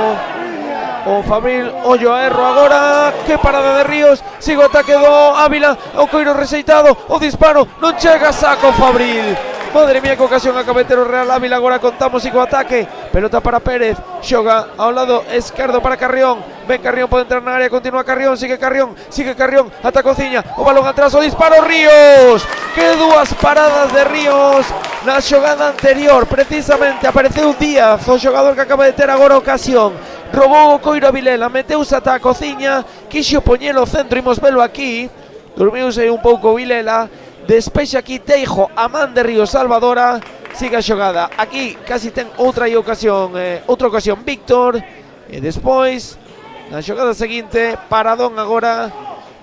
o Fabril. Ollo a erro agora, que parada de Ríos, sigo o ataque do Ávila, o coiro rexeitado, o disparo, non chega, saco Fabril. Madre mía, que ocasión acaba de ter o Real Ávila. Agora contamos e co ataque, pelota para Pérez, xoga ao lado esquerdo para Carrión, ven Carrión, pode entrar na área, continúa Carrión, sigue Carrión, ata cociña, o balón atrás, o disparo, Ríos, que dúas paradas de Ríos na xogada anterior. Precisamente apareceu Díaz, o xogador que acaba de ter agora ocasión, robou o coiro a Vilela, meteuse ata a cociña, quixo poñelo ao centro, imos velo aquí, dormiuse un pouco Vilela, despexa aquí Teijo, a man de Ríos Salvadora, sigue a xogada, aquí casi ten outra ocasión Víctor, e despois na xogada seguinte, paradón agora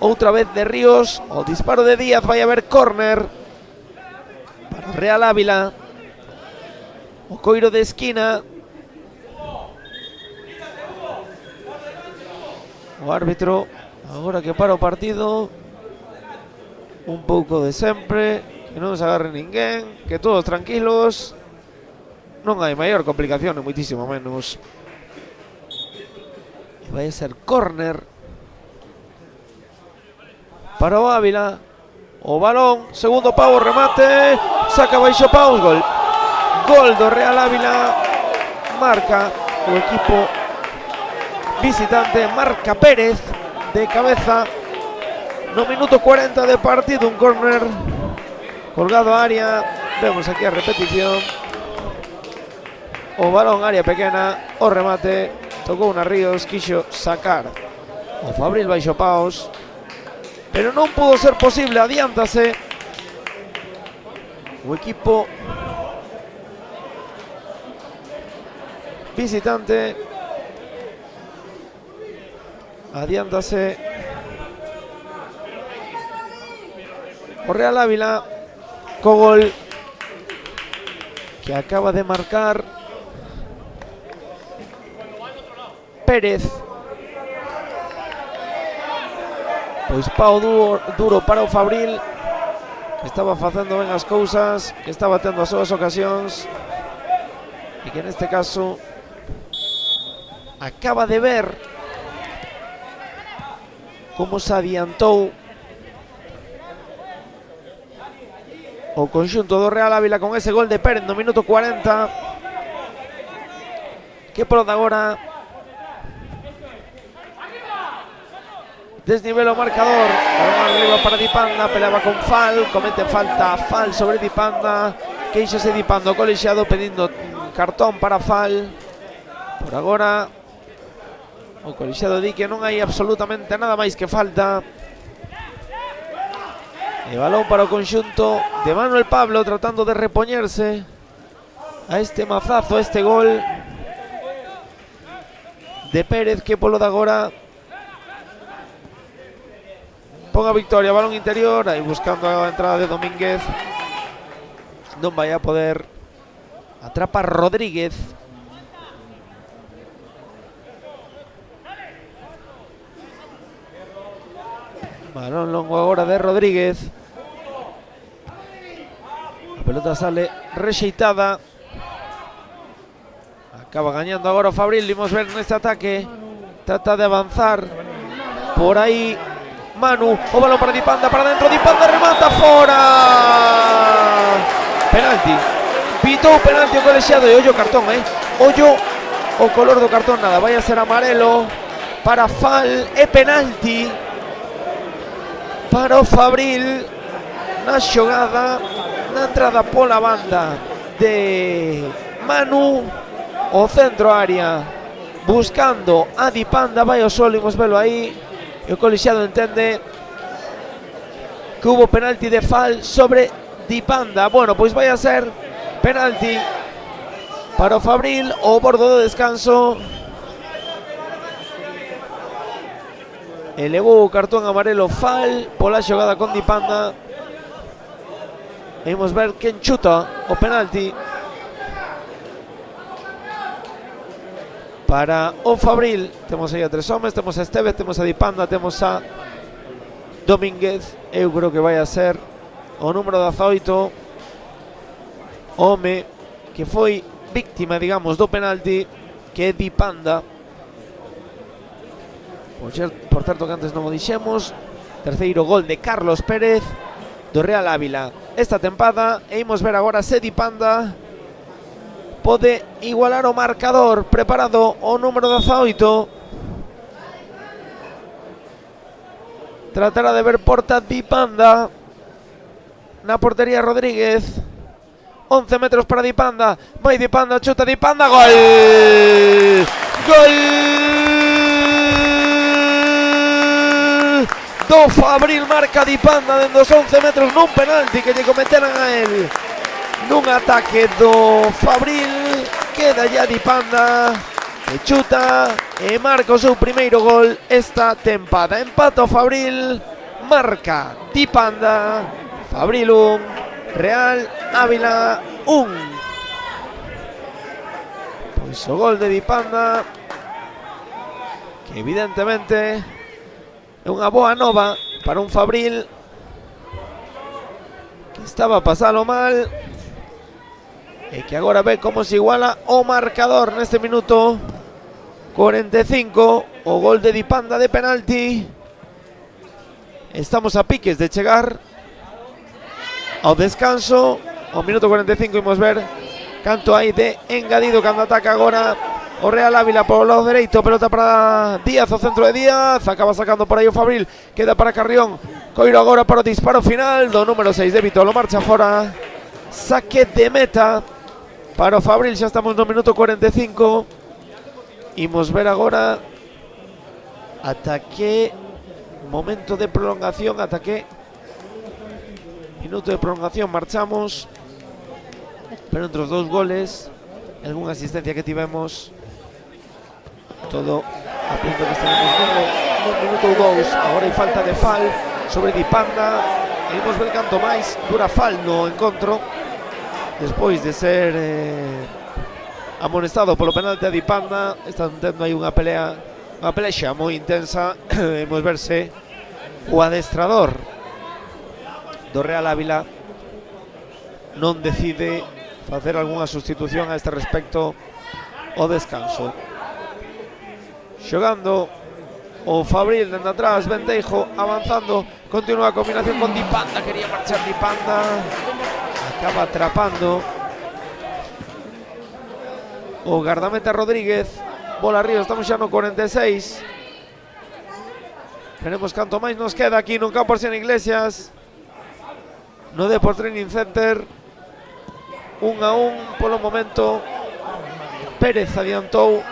outra vez de Ríos, o disparo de Díaz, vai haber córner para Real Ávila. O coiro de esquina. O árbitro, agora que para o partido, un pouco de sempre, que non se agarre ninguén, que todos tranquilos. Non hai maior complicación, e moitísimo menos. E vai a ser córner para o Ávila. O balón, segundo pau, remate, saca baixo paus, gol. Gol do Real Ávila, marca o equipo visitante, marca Pérez de cabeza no minuto 40 de partido, un córner colgado a área. Vemos aquí a repetición. O balón área pequena, o remate, tocou unha Ríos, quixo sacar o Fabril baixo paus, pero non pudo ser posible, adiántase o equipo visitante, adiántase o Real Ávila co gol que acaba de marcar Pérez. Pois pau duro para o Fabril, que estaba facendo ben as cousas, que estaba tendo as súas ocasións, e que neste caso acaba de ver como se adiantou o conxunto do Real Ávila con ese gol de Pérez no minuto 40, que por agora desnivela o marcador. Arriba para Dipanda, peleaba con Fal, comete falta Fal sobre Dipanda, queixase Dipanda o colexiado pedindo cartón para Fal. Por agora o colexiado di que non hai absolutamente nada máis que falta. E balón para o conxunto de Manuel Pablo, tratando de repoñerse a este mazazo, a este gol de Pérez, que polo de agora ponga victoria. Balón interior, aí buscando a entrada de Domínguez, non vai a poder, atrapa Rodríguez. Balón longo agora de Rodríguez, a pelota sale rexeitada, acaba gañando agora o Fabril. Vimos ver neste ataque, trata de avanzar por aí Manu, o balón para Dipanda, para dentro, Dipanda remata, fora. Penalti, pitou penalti o colexiado e ollo cartón, ollo o color do cartón, nada, vai a ser amarelo para Fal e penalti para o Fabril na xogada, na entrada pola banda de Manu, o centro área buscando a Dipanda, vai o sol, imos velo aí. E o colexiado entende que hubo penalti de Fal sobre Dipanda. Bueno, pois vai a ser penalti para o Fabril, o bordo do descanso. Elevou o cartón amarelo Fal pola xogada con Dipanda. Vamos ver quen chuta o penalti para o Fabril. Temos aí a tres homes, temos a Estevez, temos a Dipanda, temos a Domínguez. Eu creo que vai a ser o número 18, home que foi víctima, digamos, do penalti, que é Dipanda. Por certo que antes non o dixemos, terceiro gol de Carlos Pérez do Real Ávila esta tempada, e imos ver agora se Dipanda pode igualar o marcador. Preparado o número 18, tratará de ver porta Dipanda, na portería Rodríguez, 11 metros para Dipanda, vai Dipanda, chuta Dipanda, gol! Gol do Fabril, marca Dipanda dende os 11 metros nun penalti que lle cometeran a él. Nun ataque do Fabril, queda ya Dipanda, que chuta e marca o seu primeiro gol esta tempada. Empata o Fabril, marca Dipanda. Fabril 1, Real Ávila 1. Pois o gol de Dipanda, que evidentemente é unha boa nova para un Fabril que estaba a pasalo mal e que agora ve como se iguala o marcador neste minuto 45, o gol de Dipanda de penalti. Estamos a piques de chegar ao descanso, ao minuto 45 imos ver canto hai de engadido cando ataca agora o Real Ávila polo lado dereito. Pelota para Díaz, o centro de Díaz, acaba sacando por aí o Fabril, queda para Carrión, Coiro agora para o disparo final do número 6 de Vitolo, marcha fora, saque de meta para o Fabril. Xa estamos no minuto 45, imos ver agora ata que momento de prolongación, ata que minuto de prolongación marchamos, pero entre os dous goles, algunha asistencia que tivemos, todo a punto que estaremos no minuto 2. Agora hai falta de fal sobre Dipanda, e imos ver canto máis dura fal no encontro despois de ser amonestado polo penalti a Dipanda. Están tendo aí unha pelexa moi intensa. Imos verse o adestrador do Real Ávila non decide facer algunha sustitución a este respecto ao descanso. Xogando o Fabril dende atrás, Venteijo avanzando, continúa a combinación con Dipanda, quería marchar Dipanda, acaba atrapando o gardameta Rodríguez. Bola arriba, estamos xa no 46. Veremos canto máis nos queda aquí no campo Arsena Iglesias, no Depor Training Center. 1-1 polo momento. Pérez adiantou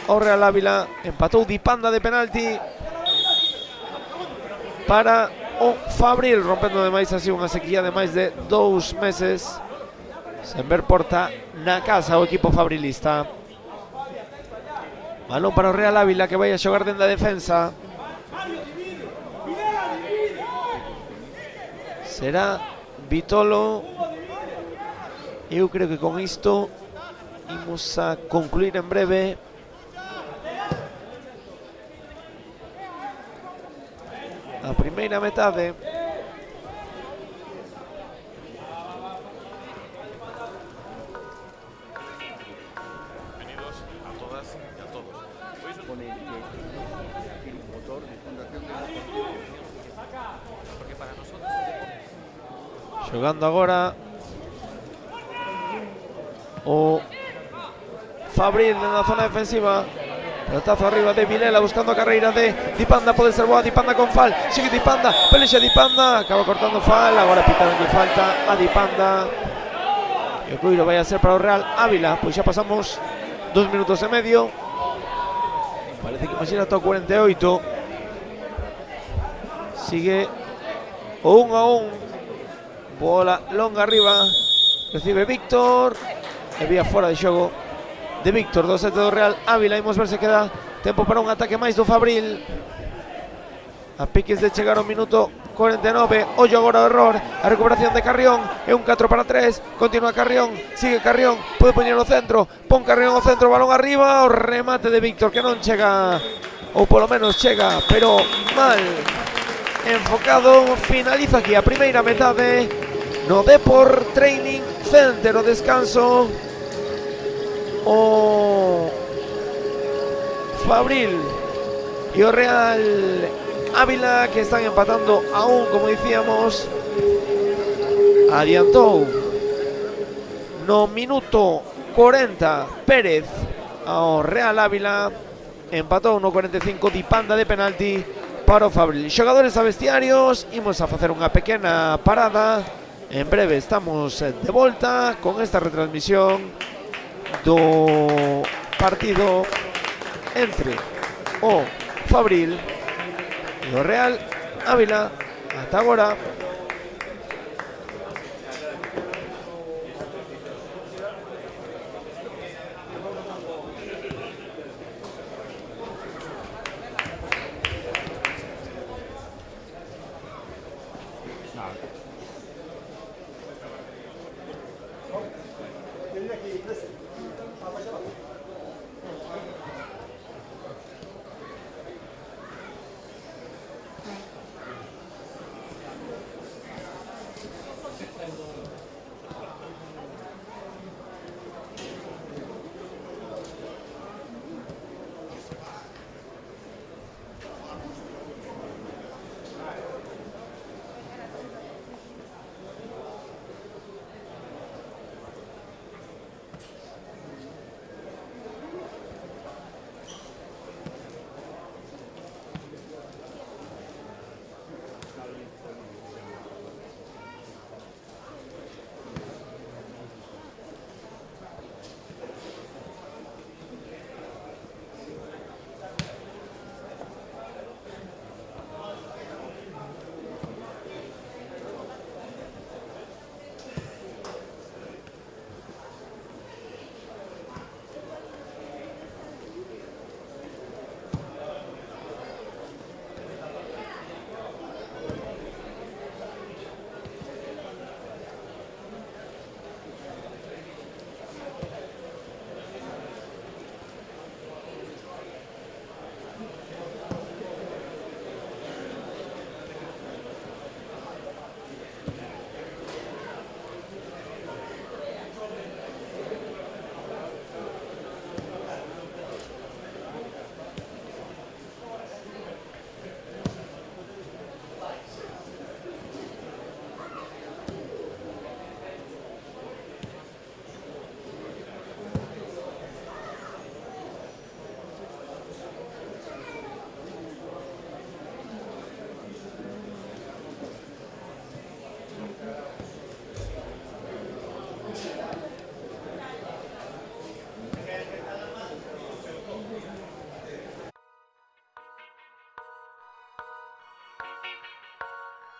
ao Real Ávila, empatou Dipanda de penalti para o Fabril, rompendo demais así unha sequía de máis de 2 meses sen ver porta na casa o equipo fabrilista. Balón para o Real Ávila, que vai a xogar dende a defensa. Será Vitolo. Eu creo que con isto imos a concluir en breve. A primeira metade. Bienvenidos a todas y a todos. Hoy es un... Porque para nosotros Xogando agora o Fabril na zona defensiva. Pelotazo arriba de Vilela buscando a carreira de Dipanda, pode ser boa Dipanda con fal, sigue Dipanda, pelexa Dipanda, acaba cortando fal, agora pitaron que falta a Dipanda. E o Coiro vai a ser para o Real Ávila, pois xa pasamos 2 minutos e medio. Parece que imagina todo 48. Sigue o 1-1. Bola longa arriba, recibe Víctor, e vía fora de xogo de Víctor, 2-7 do Real Ávila. Imos ver se queda tempo para un ataque máis do Fabril. A piques de chegar ao minuto 49. Ollo agora o error, a recuperación de Carrión, é un 4-3, continúa Carrión, sigue Carrión, pode poñer o centro, pon Carrión ao centro, balón arriba, o remate de Víctor que non chega, ou polo menos chega, pero mal enfocado. Finaliza aquí a primeira metade no Depor Training Center. O descanso, o Fabril e o Real Ávila, que están empatando aún, como dicíamos. Adiantou no minuto 40 Pérez ao Real Ávila, empatou no 45 Dipanda de penalti para o Fabril. Xogadores a vestiarios, imos a facer unha pequena parada. En breve estamos de volta con esta retransmisión do partido entre o Fabril e o Real Ávila. Ata agora.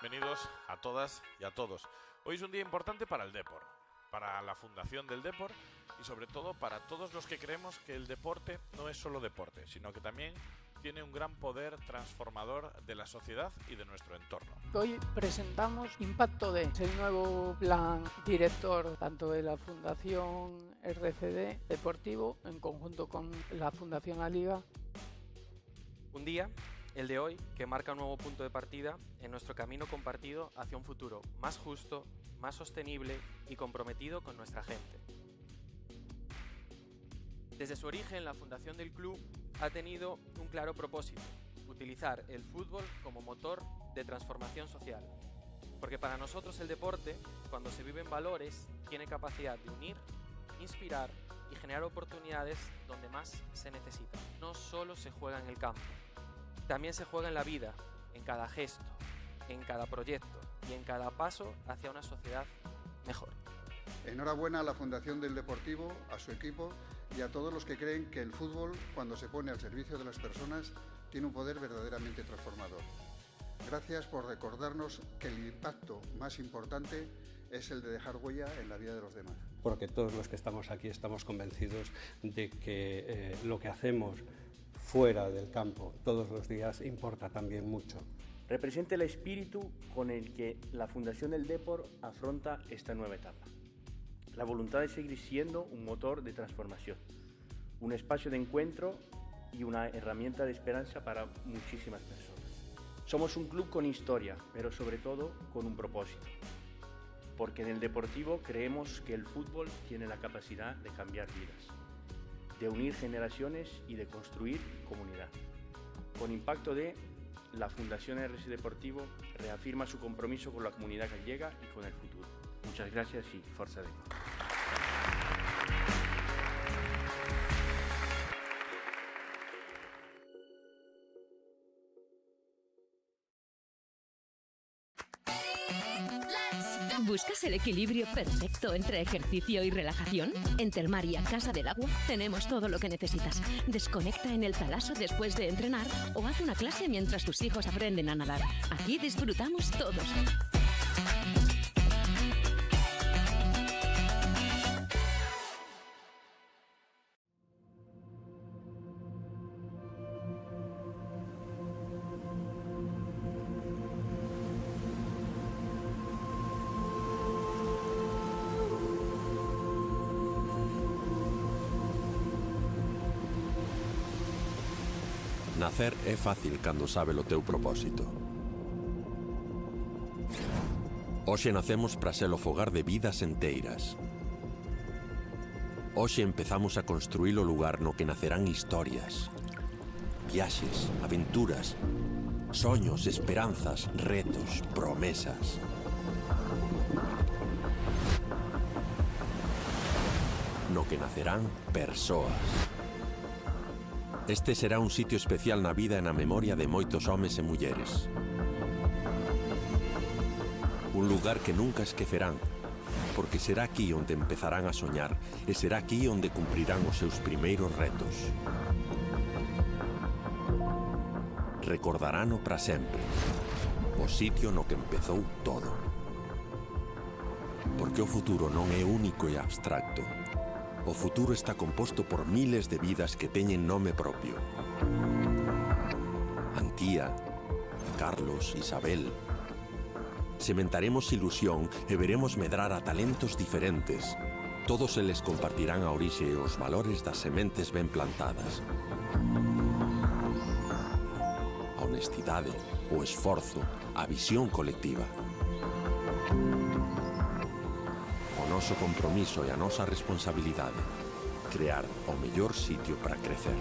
bienvenidos a todas y a todos. Hoy es un día importante para el Depor, para la fundación del Depor y sobre todo para todos los que creemos que el deporte no es solo deporte, sino que también tiene un gran poder transformador de la sociedad y de nuestro entorno. Hoy presentamos Impacto D, el nuevo plan director tanto de la Fundación RCD Deportivo en conjunto con la Fundación Aliga. Un día, el de hoy, que marca un nuevo punto de partida en nuestro camino compartido hacia un futuro más justo, más sostenible y comprometido con nuestra gente. Desde su origen, la fundación del club ha tenido un claro propósito: utilizar el fútbol como motor de transformación social. Porque para nosotros el deporte, cuando se vive en valores, tiene capacidad de unir, inspirar y generar oportunidades donde más se necesita. No solo se juega en el campo, también se juega en la vida, en cada gesto, en cada proyecto y en cada paso hacia una sociedad mejor. Enhorabuena a la Fundación del Deportivo, a su equipo y a todos los que creen que el fútbol, cuando se pone al servicio de las personas, tiene un poder verdaderamente transformador. Gracias por recordarnos que el impacto más importante es el de dejar huella en la vida de los demás. Porque todos los que estamos aquí estamos convencidos de que lo que hacemos fuera del campo todos los días importa también mucho. Representa el espíritu con el que la Fundación del Depor afronta esta nueva etapa. La voluntad de seguir siendo un motor de transformación, un espacio de encuentro y una herramienta de esperanza para muchísimas personas. Somos un club con historia, pero sobre todo con un propósito. Porque en el deportivo creemos que el fútbol tiene la capacidad de cambiar vidas, de unir generaciones y de construir comunidad. Con Impacto D, la Fundación RC Deportivo reafirma su compromiso con la comunidad gallega y con el futuro. Muchas gracias y forza D. ¿Buscas el equilibrio perfecto entre ejercicio y relajación? En Termaria Casa del Agua tenemos todo lo que necesitas. Desconecta en el talaso después de entrenar o haz una clase mientras tus hijos aprenden a nadar. Aquí disfrutamos todos. Nacer é fácil cando sabe o teu propósito. Hoxe nacemos para ser o fogar de vidas enteiras. Hoxe empezamos a construir o lugar no que nacerán historias, viaxes, aventuras, soños, esperanzas, retos, promesas. No que nacerán persoas. Este será un sitio especial na vida e na memoria de moitos homes e mulleres. Un lugar que nunca esquecerán, porque será aquí onde empezarán a soñar e será aquí onde cumprirán os seus primeiros retos. Recordarano para sempre, o sitio no que empezou todo. Porque o futuro non é único e abstracto. O futuro está composto por miles de vidas que teñen nome propio. Antía, Carlos, Isabel. Sementaremos ilusión e veremos medrar a talentos diferentes. Todos eles compartirán a orixe e os valores das sementes ben plantadas. A honestidade, o esforzo, a visión colectiva. O noso compromiso e a nosa responsabilidade, crear o mellor sitio para crecer.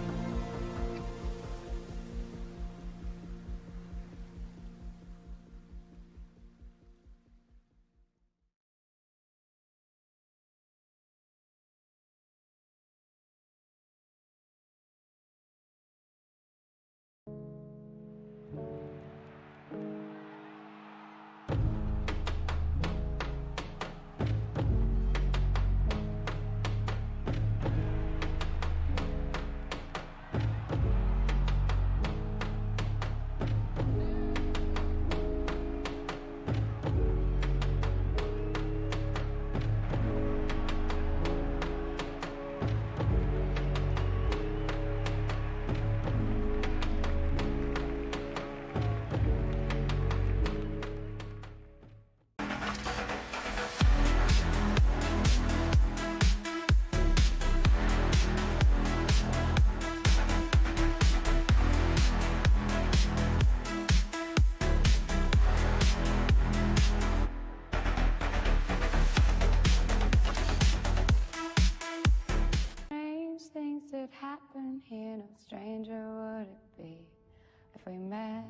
we met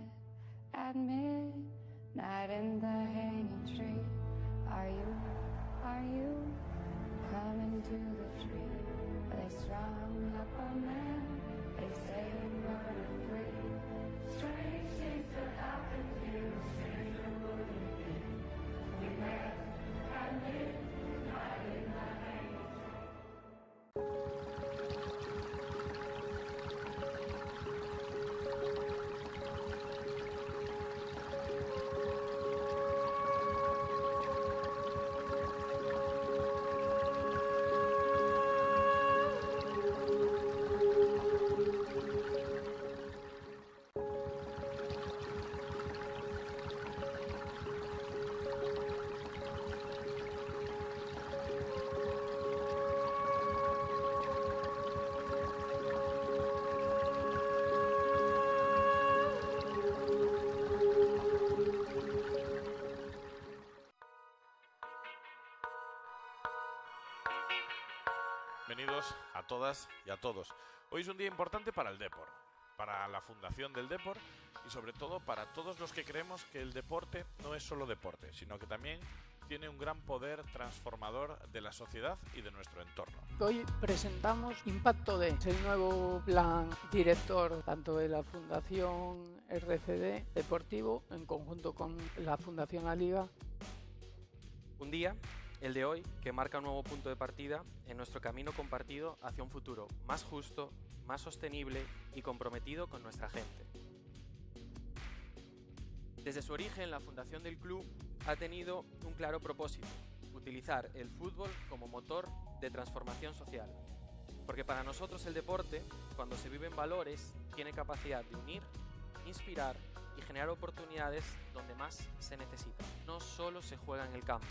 at midnight in the hanging tree. Are you coming to the tree? They strung up a man, they say murder free. Strange things that happen to you, stranger would it be? We met at midnight in the hanging tree. Bienvenidos a todas y a todos. Hoy es un día importante para el Depor, para la fundación del Depor y sobre todo para todos los que creemos que el deporte no es solo deporte, sino que también tiene un gran poder transformador de la sociedad y de nuestro entorno. Hoy presentamos Impacto D, el nuevo plan director tanto de la Fundación RCD Deportivo en conjunto con la Fundación Aliga. Un día, el de hoy, que marca un nuevo punto de partida en nuestro camino compartido hacia un futuro más justo, más sostenible y comprometido con nuestra gente. Desde su origen, la fundación del club ha tenido un claro propósito: utilizar el fútbol como motor de transformación social. Porque para nosotros el deporte, cuando se vive en valores, tiene capacidad de unir, inspirar y generar oportunidades donde más se necesita. No solo se juega en el campo,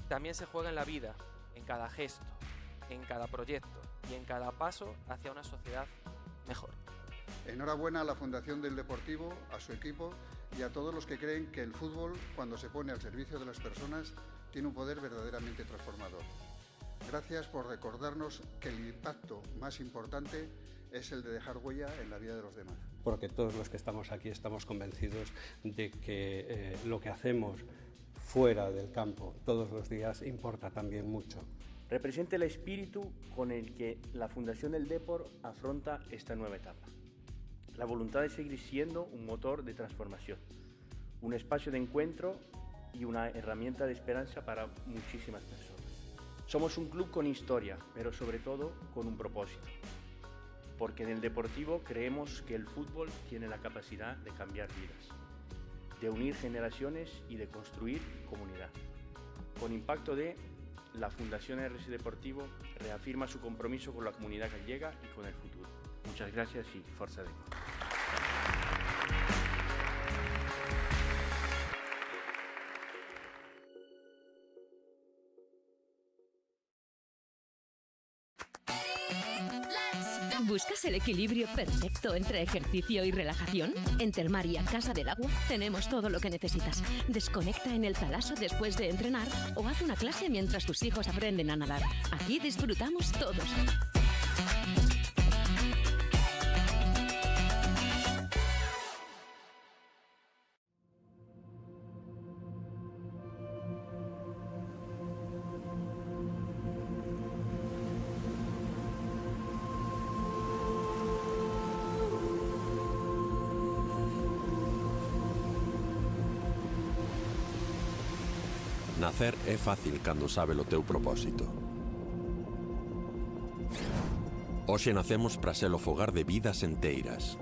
también se juega en la vida, en cada gesto, en cada proyecto y en cada paso hacia una sociedad mejor. Enhorabuena a la Fundación del Deportivo, a su equipo y a todos los que creen que el fútbol, cuando se pone al servicio de las personas, tiene un poder verdaderamente transformador. Gracias por recordarnos que el impacto más importante es el de dejar huella en la vida de los demás. Porque todos los que estamos aquí estamos convencidos de que lo que hacemos fuera del campo todos los días importa también mucho. Representa el espíritu con el que la Fundación del Depor afronta esta nueva etapa. La voluntad de seguir siendo un motor de transformación, un espacio de encuentro y una herramienta de esperanza para muchísimas personas. Somos un club con historia, pero sobre todo con un propósito. Porque en el deportivo creemos que el fútbol tiene la capacidad de cambiar vidas, de unir generaciones y de construir comunidad. Con Impacto D, la Fundación RC Deportivo reafirma su compromiso con la comunidad gallega y con el futuro. Muchas gracias y Forza Depor. ¿Buscas el equilibrio perfecto entre ejercicio y relajación? En Termaria Casa del Agua tenemos todo lo que necesitas. Desconecta en el talaso después de entrenar o haz una clase mientras tus hijos aprenden a nadar. Aquí disfrutamos todos. Nacer é fácil cando sabe o teu propósito. Hoxe nacemos para ser o fogar de vidas enteiras.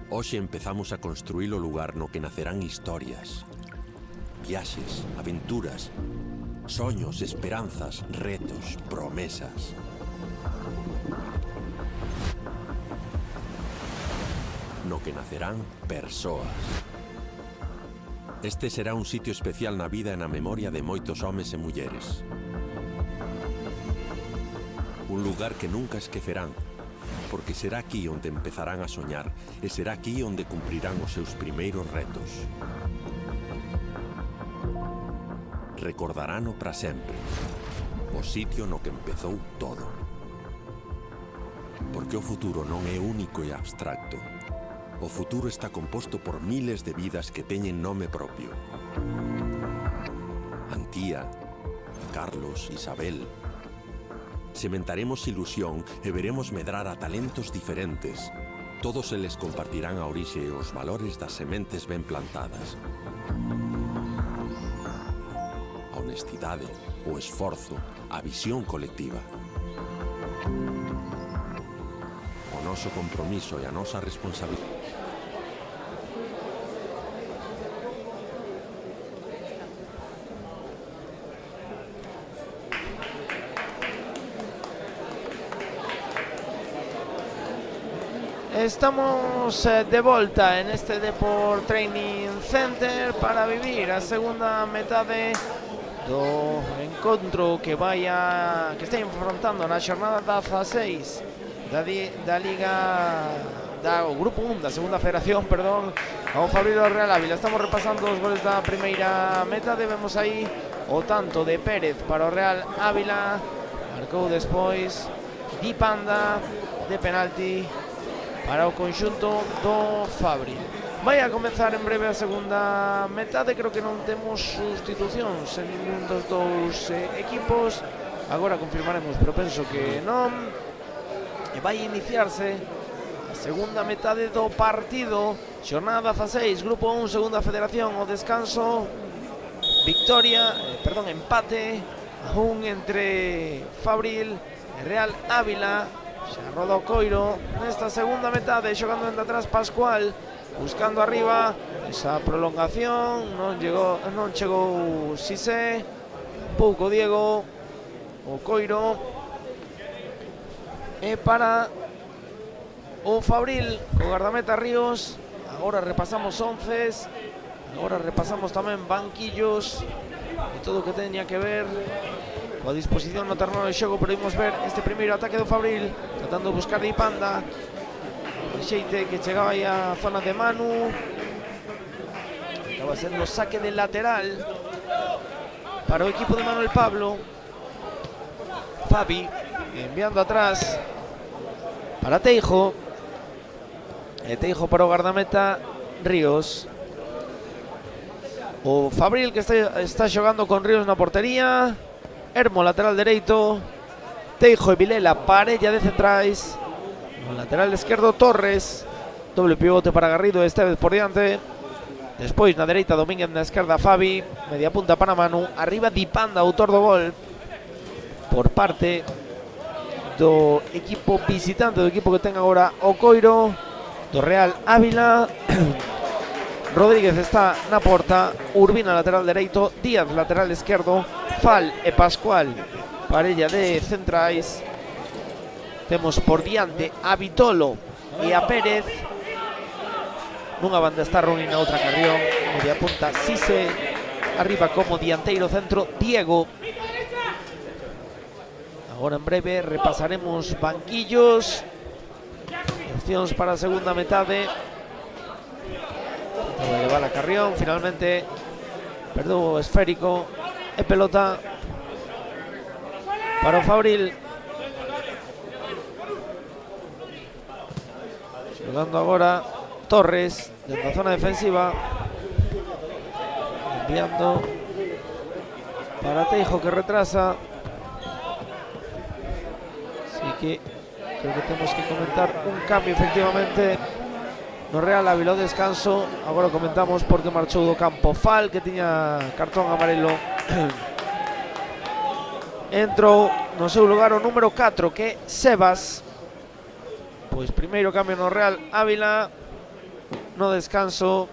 Hoxe empezamos a construir o lugar no que nacerán historias, viaxes, aventuras, soños, esperanzas, retos, promesas. No que nacerán persoas. Este será un sitio especial na vida e na memoria de moitos homes e mulleres. Un lugar que nunca esquecerán, porque será aquí onde empezarán a soñar e será aquí onde cumprirán os seus primeiros retos. Recordarano para sempre, o sitio no que empezou todo. Porque o futuro non é único e abstracto, o futuro está composto por miles de vidas que teñen nome propio. Antía, Carlos, Isabel. Sementaremos ilusión e veremos medrar a talentos diferentes. Todos eles compartirán a orixe e os valores das sementes ben plantadas. A honestidade, o esforzo, a visión colectiva. O noso compromiso e a nosa responsabilidade. Estamos de volta en este Deport Training Center para vivir a segunda metade do encontro que está enfrontando na xornada 16 da Liga o Grupo 1 da Segunda Federación, perdón, ao Fabril e ao Real Ávila. Estamos repasando os goles da primeira metade. Vemos aí o tanto de Pérez para o Real Ávila, marcou despois Di Panda de penalti para o conxunto do Fabril. Vai a comenzar en breve a segunda metade. Creo que non temos sustitucións en ningún dos dous equipos. Agora confirmaremos, pero penso que non. E vai iniciarse a segunda metade do partido. Xornada 16, Grupo 1, Segunda Federación. O descanso, empate aún entre Fabril e Real Ávila. Xa roda o coiro nesta segunda metade, xogando dende atrás Pascual, buscando arriba esa prolongación, non chegou Xisé, pouco Diego, o coiro e para o Fabril co gardameta Ríos. Agora repasamos onces, agora repasamos tamén banquillos e todo o que teña que ver coa disposición no terreno de xogo, pero imos ver este primeiro ataque do Fabril, tratando de buscar Di Panda, o xeite que chegaba aí a zona de Manu, acaba sendo saque de lateral para o equipo de Manuel Pablo. Fabi enviando atrás para Teijo, e Teijo para o gardameta Ríos. O Fabril que está xogando con Ríos na portería, Hermo lateral dereito, Teijo e Vilela parella de centrais, no lateral esquerdo Torres, doble pivote para Garrido e Estevez por diante, despois na dereita Domínguez, na esquerda Fabi, media punta para Manu, arriba Di Panda, autor do gol por parte do equipo visitante, do equipo que ten agora o coiro do Real Ávila. Rodríguez está na porta, Urbina lateral dereito, Díaz lateral esquerdo, Fal e Pascual parella de centrais. Temos por diante a Vitolo e a Pérez. Nunha banda está Roni, na outra Carrión, media punta Xise, arriba como dianteiro centro Diego. Agora en breve repasaremos banquillos, opcións para a segunda metade. Vai levar a Carrión, finalmente perdeu o esférico e pelota para o Fabril. Xogando agora Torres desde a zona defensiva, enviando para Teijo que retrasa. Así que creo que temos que comentar un cambio efectivamente no Real Ávila. O descanso, agora comentamos porque marchou do campo Fal, que tiña cartón amarelo. Entrou no seu lugar o número 4, que é Sebas. Pois primeiro cambio no Real Ávila. No descanso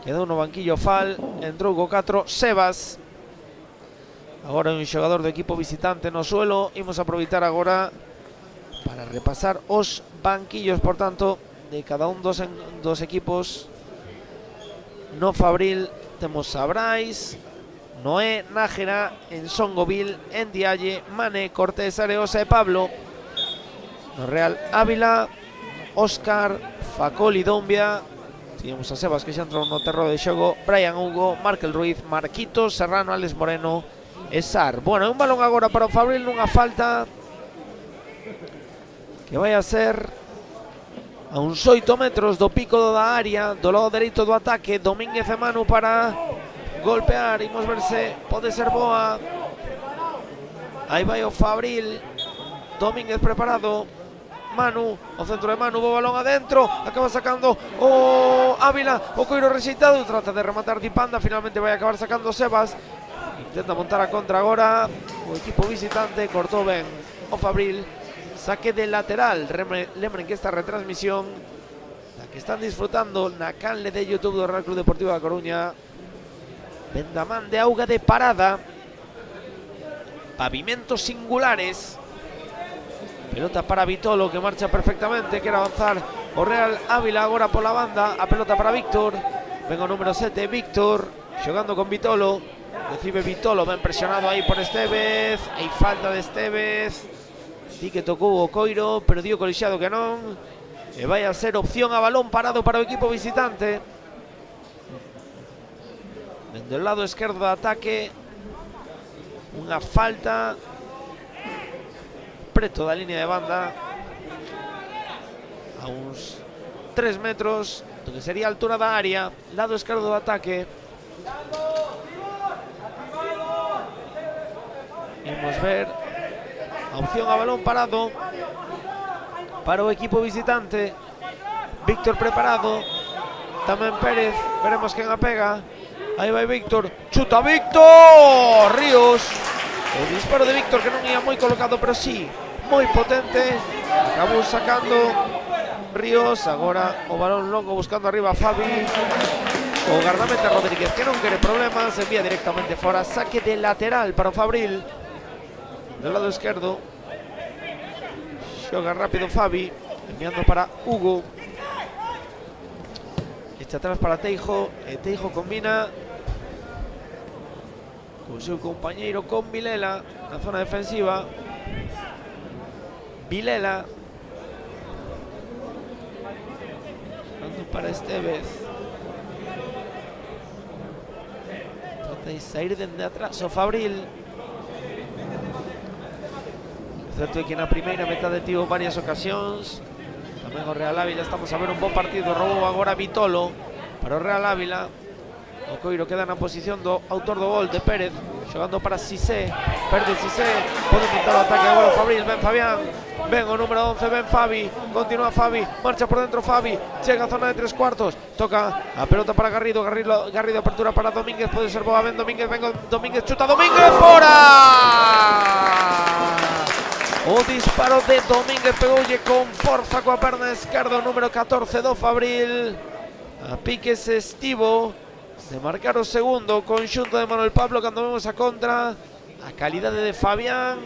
quedou no banquillo Fal, entrou co 4 Sebas. Agora un xogador do equipo visitante no suelo. Imos aproveitar agora para repasar os banquillos, por tanto, de cada un dos equipos. No Fabril temos a Brais, Noé, Nájera, Ensongovil, Endialle, Mané, Cortés, Areosa e Pablo. No Real Ávila, Óscar, Facol e Dombia. Tiñamos a Sebas que xa entrou no terreno de xogo, Brian Hugo, Markel Ruiz, Marquitos, Serrano, Alex Moreno e Sar. Bueno, un balón agora para o Fabril nunha falta que vai a ser a uns 8 metros do pico da área, do lado dereito do ataque. Domínguez e Manu para golpear, imos ver se pode ser boa. Aí vai o Fabril, Domínguez preparado, Manu, o centro de Manu, o balón adentro, acaba sacando o Ávila, o Coiro rexeitado, trata de rematar Dipanda, finalmente vai acabar sacando Sebas, intenta montar a contra agora, o equipo visitante cortou ben o Fabril, saque de lateral. Lembren que esta retransmisión, la que están disfrutando na canle de YouTube do Real Club Deportivo da Coruña, vendamán de auga de parada, pavimentos singulares, pelota para Vitolo que marcha perfectamente, quere avanzar o Real Ávila agora pola banda, a pelota para Víctor, ven o número 7 Víctor, xogando con Vitolo, recibe Vitolo, ben presionado aí por Estevez, hai falta de Estevez, di que tocou o Coiro, pero dio colixado que non, e vai a ser opción a balón parado para o equipo visitante. Dende o lado esquerdo do ataque, unha falta preto da línea de banda, a uns 3 metros do que sería a altura da área, lado esquerdo do ataque. Imos ver a opción a balón parado para o equipo visitante. Víctor preparado, tamén Pérez, veremos quen a pega. Aí vai Víctor, chuta Víctor, Ríos, o disparo de Víctor que non ia moi colocado, pero sí, moi potente, acabou sacando Ríos, agora o balón longo buscando arriba a Fabi, o gardameta Rodríguez que non quere problemas, envía directamente fora, saque de lateral para o Fabril, do lado esquerdo, xoga rápido Fabi, enviando para Hugo, echa atrás para Teijo, e Teijo combina con seu compañeiro, con Vilela na zona defensiva. Vilela dando para Estevez, trata de sair dende atrás o Fabril. O certo é que na primeira metade tivo varias ocasións, tamén o Real Ávila, estamos a ver un bon partido, roubou agora Vitolo para o Real Ávila. O Coiro queda na posición do autor do gol de Pérez, xogando para Cissé, perde Cissé, pode montar o ataque agora o Fabril, ven Fabián, ven o número 11, ven Fabi, continúa Fabi, marcha por dentro Fabi, chega a zona de 3/4, toca a pelota para Garrido, Garrido apertura para Domínguez, pode ser boa, ven Domínguez, chuta Domínguez, fora! O disparo de Domínguez pegoulle con forza coa perna esquerda, o número 14 do Fabril, a piques estivo de marcar o segundo, conxunto de Manuel Pablo cando vemos a contra, a calidade de Fabián,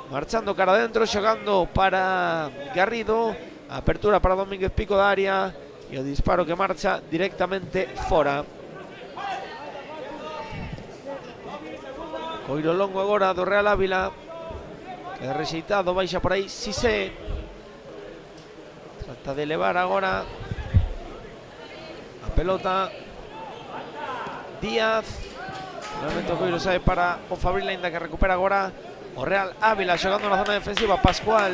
marchando cara adentro, xogando para Garrido, a apertura para Domínguez pico da área, e o disparo que marcha directamente fora. Coiro longo agora do Real Ávila, que é rexeitado, baixa por aí Cissé, trata de elevar agora a pelota Díaz, finalmente o Coiro sae para o Fabril, ainda que recupera agora o Real Ávila, xogando na zona defensiva Pascual,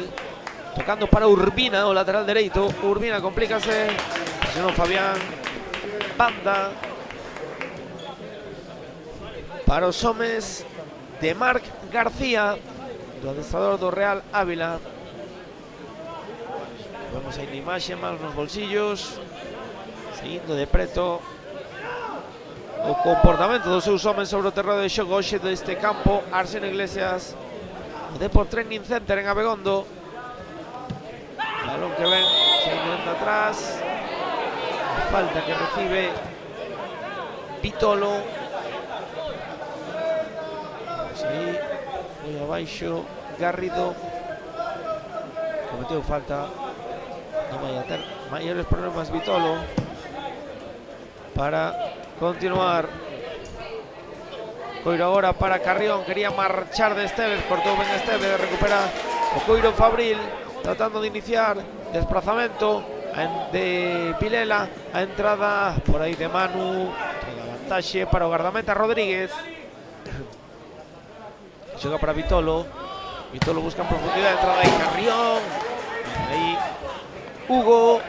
tocando para Urbina, o lateral dereito, Urbina complícase, presionou Fabián, banda para os homes de Marc García, do adestrador do Real Ávila. Vemos aí na imaxe, manos nos bolsillos, seguindo de preto o comportamento dos seus homens sobre o terreno de xogo hoxe deste campo Arseno Iglesias, o Depor Training Center en Abegondo. Balón que ven, saindo atrás, a falta que recibe Vitolo, aí foi abaixo Garrido, cometeu falta, non vai a ter maiores problemas Vitolo para continuar. Coiro agora para Carrión, quería marchar de Estevez, cortou ben Estevez, recupera o Coiro Fabril, tratando de iniciar desplazamento de Vilela, a entrada por aí de Manu, toda a vantaxe para o gardameta Rodríguez, xoga para Vitolo, Vitolo busca en profundidade, entrada de Carrión, aí Hugo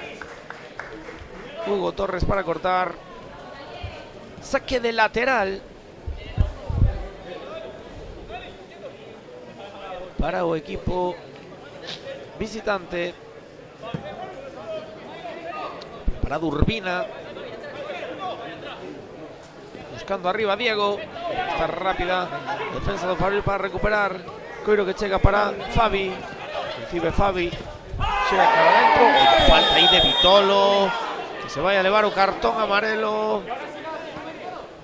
Torres para cortar. Saque de lateral para o equipo visitante. Preparado Urbina. Buscando arriba Diego. Está rápida. Defensa do Fabril para recuperar. Coiro que chega para Fabi. Recibe Fabi. Chega cara adentro. Falta aí de Vitolo. Que se vai a levar o cartón amarelo.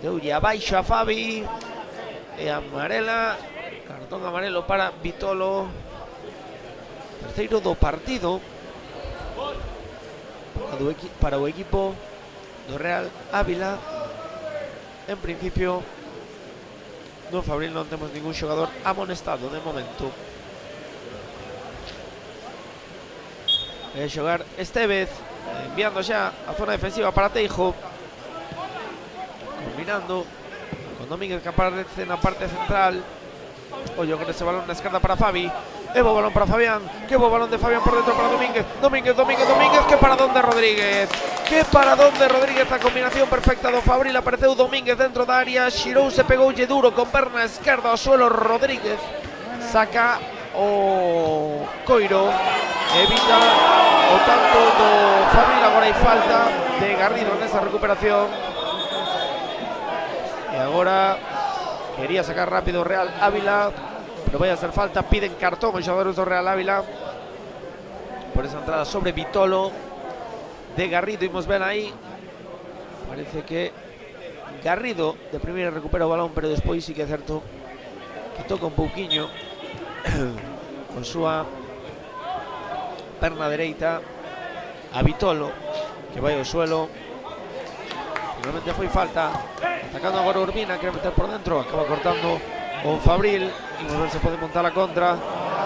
Deulle abaixo a Fabi. E amarela. Cartón amarelo para Vitolo. Terceiro do partido. Para o equipo do Real Ávila. En principio, no Fabril non temos ningún xogador amonestado de momento. Vai xogar Estevez, enviando xa a zona defensiva para Teijo. Combinando con Domínguez que aparece na parte central. Ollo con ese balón na esquerda para Fabi. E bo balón para Fabián. Que bo balón de Fabián por dentro para Domínguez. Domínguez. Que paradón de Rodríguez. Que paradón de Rodríguez. A combinación perfecta do Fabril. Apareceu Domínguez dentro da área. Xirou se pegoulle duro con perna esquerda ao suelo Rodríguez. Saca o Coiro. Evita o tanto do Fabril. Agora hai falta de Garrido nesa recuperación. E agora quería sacar rápido Real Ávila, pero vai a hacer falta. Piden cartón os xogadores do Real Ávila por esa entrada sobre Vitolo de Garrido. Imos ver aí, parece que Garrido de primeira recupera o balón, pero despois sí que é certo que toca un pouquiño con súa perna dereita a Vitolo, que vai ao suelo. Finalmente foi falta. Atacando agora Urbina, quere meter por dentro, acaba cortando o Fabril. Y a ver se pode montar a contra.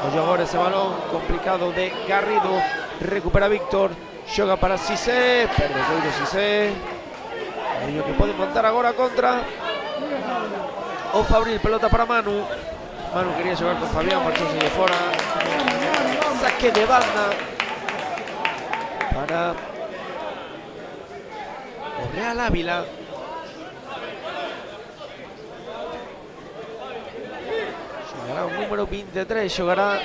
Os xogadores ese balón complicado de Garrido. Recupera Víctor, xoga para Cissé, perde Coiro Cissé. Ello que pode montar agora a contra o Fabril, pelota para Manu. Manu quería xogar con Fabián, marchouse de fora. Saque de banda para o Real Ávila. Xogará o número 23, xogará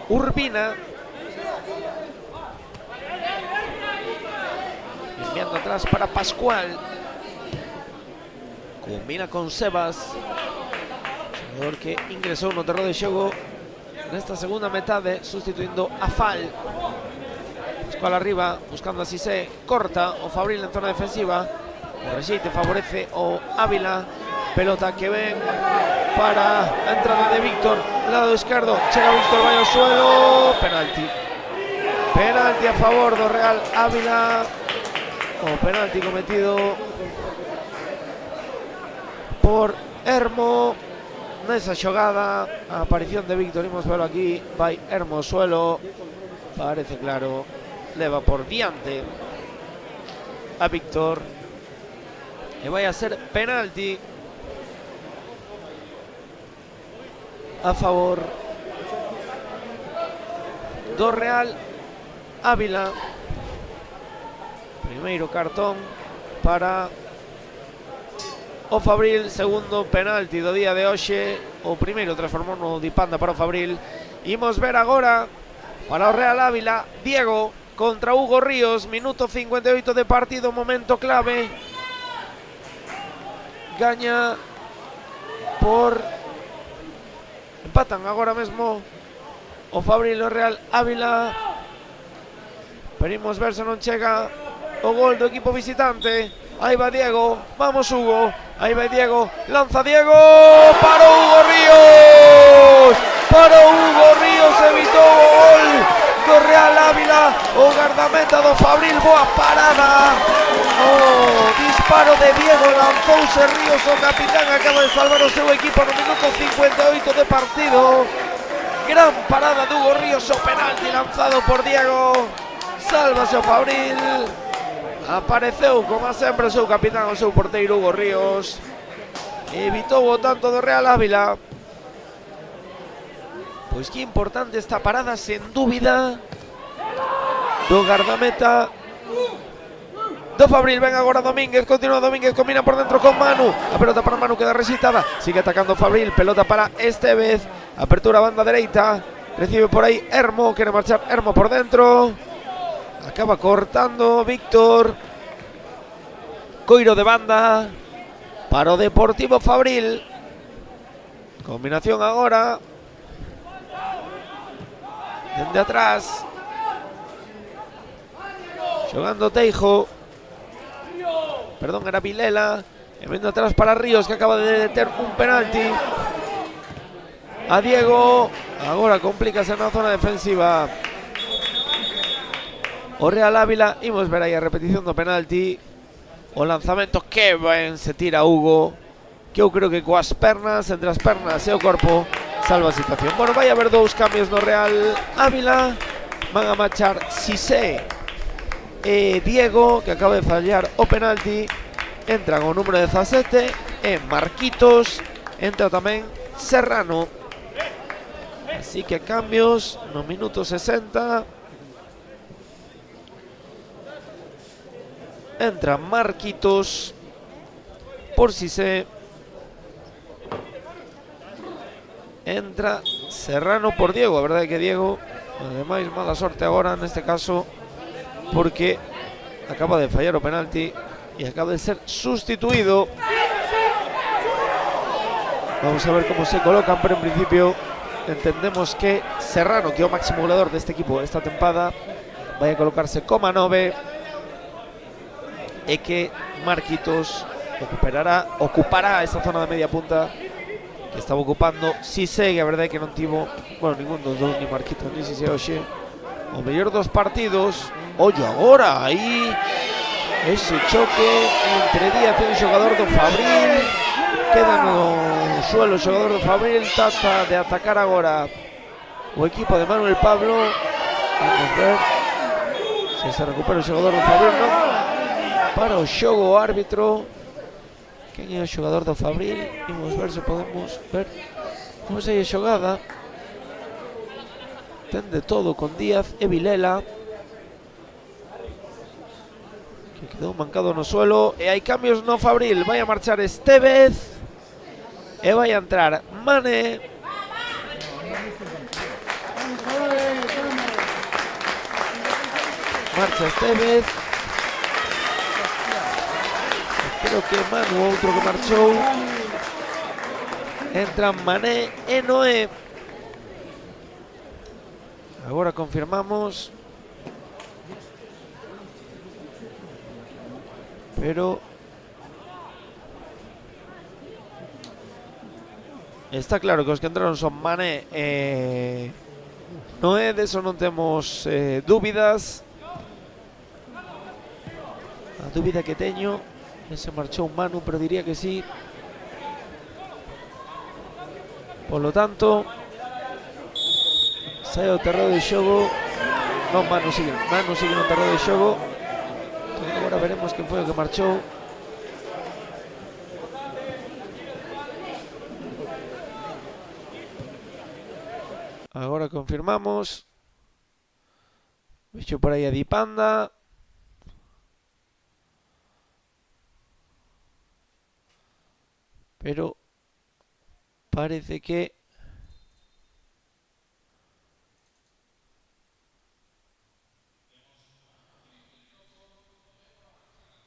Urbina. Enviando atrás para Pascual. Combina con Sebas, xogador que ingresou no terreno de xogo nesta segunda metade, sustituindo a Fal. Pascual arriba, buscando a Cissé, corta o Fabril en zona defensiva. O rexeite favorece o Ávila. Pelota que ven para a entrada de Víctor, lado esquerdo, chega Víctor, vai ao suelo, penalti. Penalti a favor do Real Ávila. O penalti cometido por Hermo nesa xogada. A aparición de Víctor, imos verlo aquí, vai Hermo ao suelo, parece claro, leva por diante a Víctor e vai a ser penalti a favor do Real Ávila. Primeiro cartón para o Fabril, segundo penalti do día de hoxe. O primeiro transformou no Dipanda para o Fabril. Imos ver agora para o Real Ávila, Diego contra Hugo Ríos, minuto 58 de partido, momento clave. Gaña por... empatan agora mesmo o Fabril e o Real Ávila. Esperimos ver se non chega o gol do equipo visitante. Aí va Diego, vamos Hugo, aí vai Diego, lanza Diego, para Hugo Ríos, evitou o gol do Real Ávila, o gardameta do Fabril, boa parada, o disparo de Diego, lanzouse Ríos, o capitán acaba de salvar o seu equipo no minuto 58 de partido. Gran parada de Hugo Ríos, o penalti lanzado por Diego, sálvase o Fabril. Apareceu, como sempre, o seu capitán, o seu porteiro Hugo Ríos. Evitou o tanto do Real Ávila. Pois que importante esta parada, sen dúbida, do gardameta do Fabril. Ven agora Domínguez, continúa Domínguez, combina por dentro con Manu, a pelota para Manu, queda rexeitada, sigue atacando Fabril, pelota para Estevez, apertura banda dereita, recibe por aí Hermo, quere marchar Hermo por dentro, acaba cortando Víctor, coiro de banda para o Deportivo Fabril, combinación agora dende atrás, xogando Teijo, perdón, era Vilela, e vendo atrás para Ríos, que acaba de deter un penalti a Diego, agora complícase na zona defensiva o Real Ávila. Imos ver aí a repetición do penalti, o lanzamento que ben se tira Hugo, que eu creo que coas pernas, entre as pernas e o corpo, salva a situación. Bueno, vai haber dous cambios no Real Ávila, van a marchar Cissé e Diego, que acaba de fallar o penalti, entran o número 17 e Marquitos, entra tamén Serrano. Así que cambios no minuto 60. Entra Marquitos por Cissé, entra Serrano por Diego. A verdade é que Diego, ademais, mala sorte agora neste caso, porque acaba de fallar o penalti e acaba de ser sustituído. Vamos a ver cómo se colocan, pero en principio entendemos que Serrano, que é o máximo goleador deste equipo esta tempada, vai a colocarse como 9 e que Marquitos ocupará esa zona de media punta que estaba ocupando Cissé, que a verdade é que non tivo, bueno, ningún dos dous, ni Marquitos ni Cissé hoxe o mellor dos partidos. Ollo agora, aí ese choque entre Díaz e un xogador do Fabril, queda no suelo o xogador do Fabril, trata de atacar agora o equipo de Manuel Pablo. Vamos ver se se recupera o xogador do Fabril, non? Para o xogo o árbitro, quen é o xogador do Fabril? Vamos ver se podemos ver como se é a xogada. Ten de todo con Díaz e Vilela, que quedou mancado no suelo, e hai cambios no Fabril. Vai a marchar Estevez e vai a entrar Mane. Marcha Estevez, creo que Manu, outro que marchou. Entran Mané e Noé. Agora confirmamos, pero está claro que os que entraron son Mané e Noé, de eso non temos dúbidas. A dúbida que teño é se marchou Manu, pero diría que sí. Por lo tanto, sae o terreo de xogo. Non, Manu sigue no terreo de xogo. Agora veremos quen foi o que marchou. Agora confirmamos. Vexo por aí a Dipanda. Pero parece que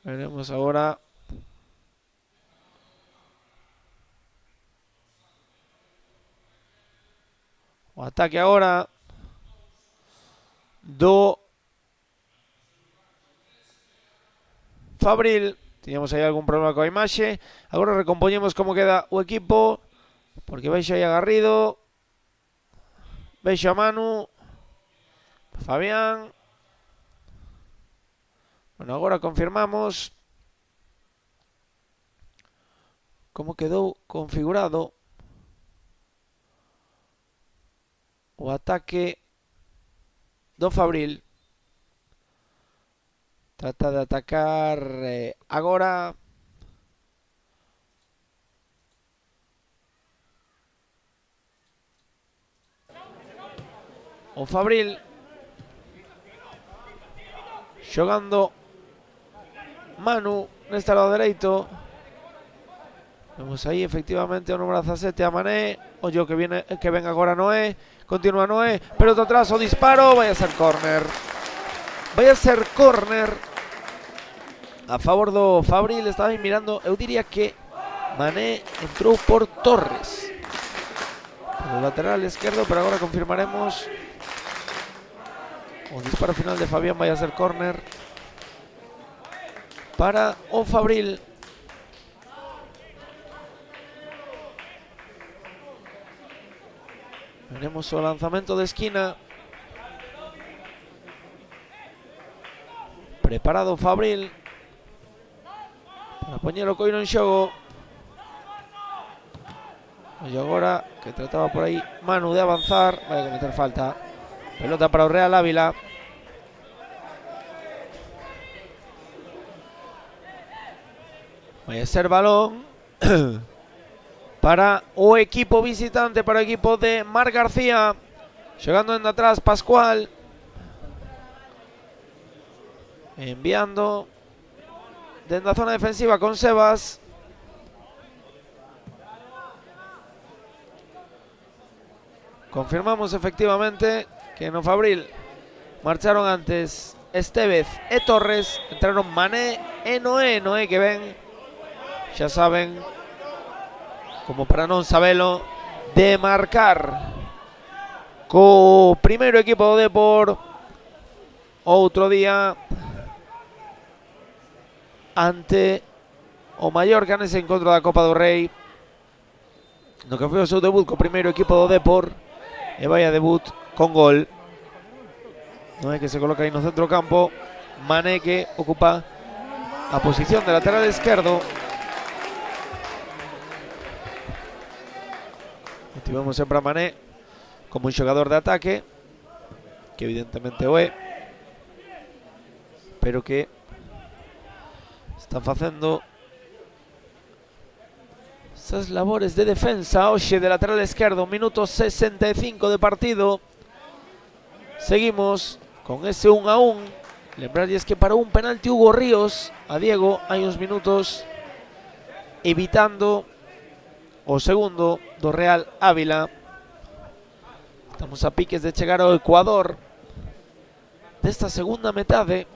veremos agora. O ataque agora do Fabril. Tiñamos aí algún problema coa imaxe. Agora recompoñemos como queda o equipo, porque veixo aí a Garrido, veixo a Manu, Fabián. Bueno, agora confirmamos como quedou configurado o ataque do Fabril. Trata de atacar agora o Fabril. Xogando Manu neste lado dereito. Vemos aí efectivamente o número 17 a Mané. Ollo que ven agora Noé. Continúa Noé, pelota atrás, o disparo. Vai a ser córner. Vai a ser córner a favor do Fabril. Estaba aí mirando, eu diría que Mané entrou por Torres, por o lateral esquerdo, pero agora confirmaremos. O disparo final de Fabián vai a ser córner para o Fabril. Veremos o lanzamento de esquina. Preparado Fabril para poñer o Coiro en xogo. E agora que trataba por aí Manu de avanzar, vai a cometer falta. Pelota para o Real Ávila. Vai a ser balón para o equipo visitante, para o equipo de Marc García. Xogando en atrás Pascual. Enviando dentro da zona defensiva con Sebas. Confirmamos efectivamente que no Fabril marcharon antes Estevez e Torres. Entraron Mané e Noé. Noé que ven, xa saben, como para non sabelo, de marcar co primeiro equipo do Depor outro día ante o Mallorca nese encontro da Copa do Rei, no que foi o seu debut co primeiro equipo do Depor, e vai a debut con gol. Noé que se coloca aí no centro campo, Mané que ocupa a posición de lateral esquerdo. Motivamos sempre a Mané como un xogador de ataque, que evidentemente o é, pero que está facendo esas labores de defensa hoxe de lateral esquerdo. Minuto 65 de partido. Seguimos con ese 1-1. Lembrarlles que parou un penalti Hugo Ríos a Diego hai uns minutos, evitando o segundo do Real Ávila. Estamos a piques de chegar ao Ecuador desta segunda metade.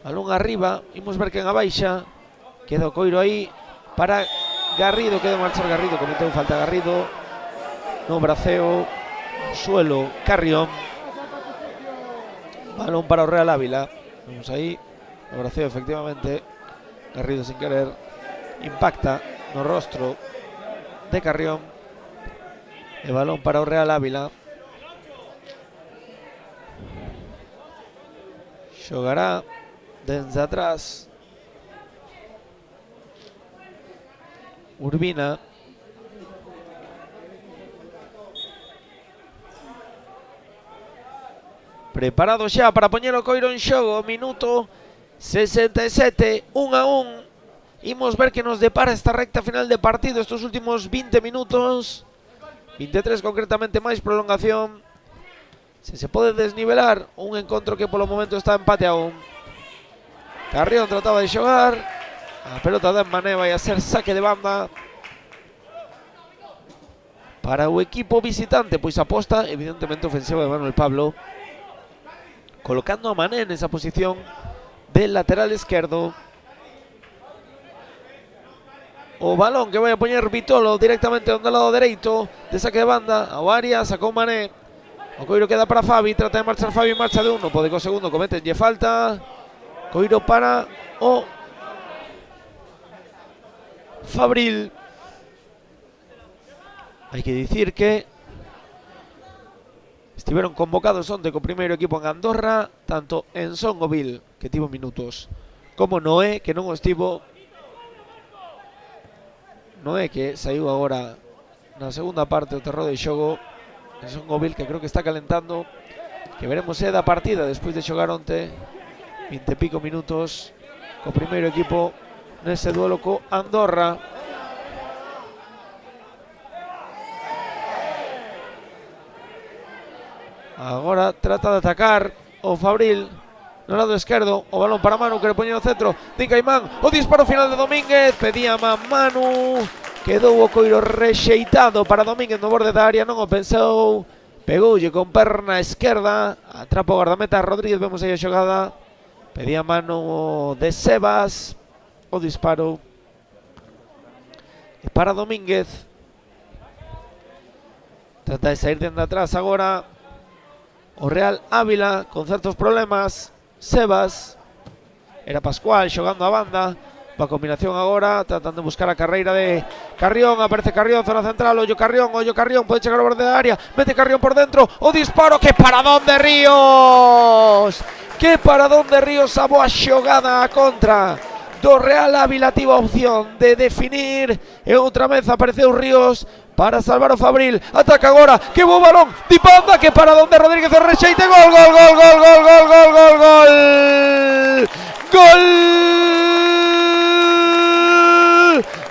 Balón arriba, imos ver quen abaixa. Queda o Coiro aí para Garrido, queda marchar Garrido, cometeu falta Garrido no braceo, suelo Carrión. Balón para o Real Ávila. Vamos aí, no braceo efectivamente. Garrido sin querer impacta no rostro de Carrión. E balón para o Real Ávila. Xogará desde atrás Urbina. Preparado xa para poñer o Coiro en xogo. Minuto 67, 1-1. Imos ver que nos depara esta recta final de partido, estos últimos 20 minutos. 23 concretamente, máis prolongación. Se pode desnivelar un encontro que polo momento está empate aún. Carrión trataba de xogar. A pelota de Mané vai a ser saque de banda para o equipo visitante, pois aposta evidentemente ofensiva de Manuel Pablo, colocando a Mané nesa posición del lateral esquerdo. O balón que vai a poñer Vitolo directamente onde lado dereito de saque de banda ao área, sacou Mané. O Coiro queda para Fabi, trata de marchar Fabi, marcha de uno, pode co segundo, cometenlle falta. Coiro para o Fabril. Hai que dicir que estiveron convocados onte co primeiro equipo en Andorra, tanto en Son Ovil, que tivo minutos, como Noé, que non o estivo. Noé que saiu agora na segunda parte do terreo de xogo. En Son Ovil, que creo que está calentando, que veremos se da partida despois de xogar onte 20 e pico minutos co primeiro equipo nese duelo co Andorra. Agora trata de atacar o Fabril no lado esquerdo, o balón para Manu que le poñe no centro, din Caimán, o disparo final de Domínguez, pedía Manu, quedou o coiro rexeitado para Domínguez no borde da área, non o pensou, pegoulle con perna esquerda, atrapa o guardameta Rodríguez, vemos aí a xogada, pedía Manu de Sebas, o disparo, e para Domínguez, trata de sair dende atrás agora, o Real Ávila con certos problemas, Sebas, era Pascual xogando a banda, va combinación agora, tratando de buscar a carreira de Carrión, aparece Carrión, zona central, ollo Carrión, pode chegar ao borde da área, mete Carrión por dentro, o disparo, que paradón de Ríos! Que paradón de Ríos, a boa xogada a contra do Real Ávila, tivo a opción de definir, e outra vez apareceu Ríos para salvar o Fabril, ataca agora, que bo balón, Dipanda, que paradón de Rodríguez, o rexeite, gol, gol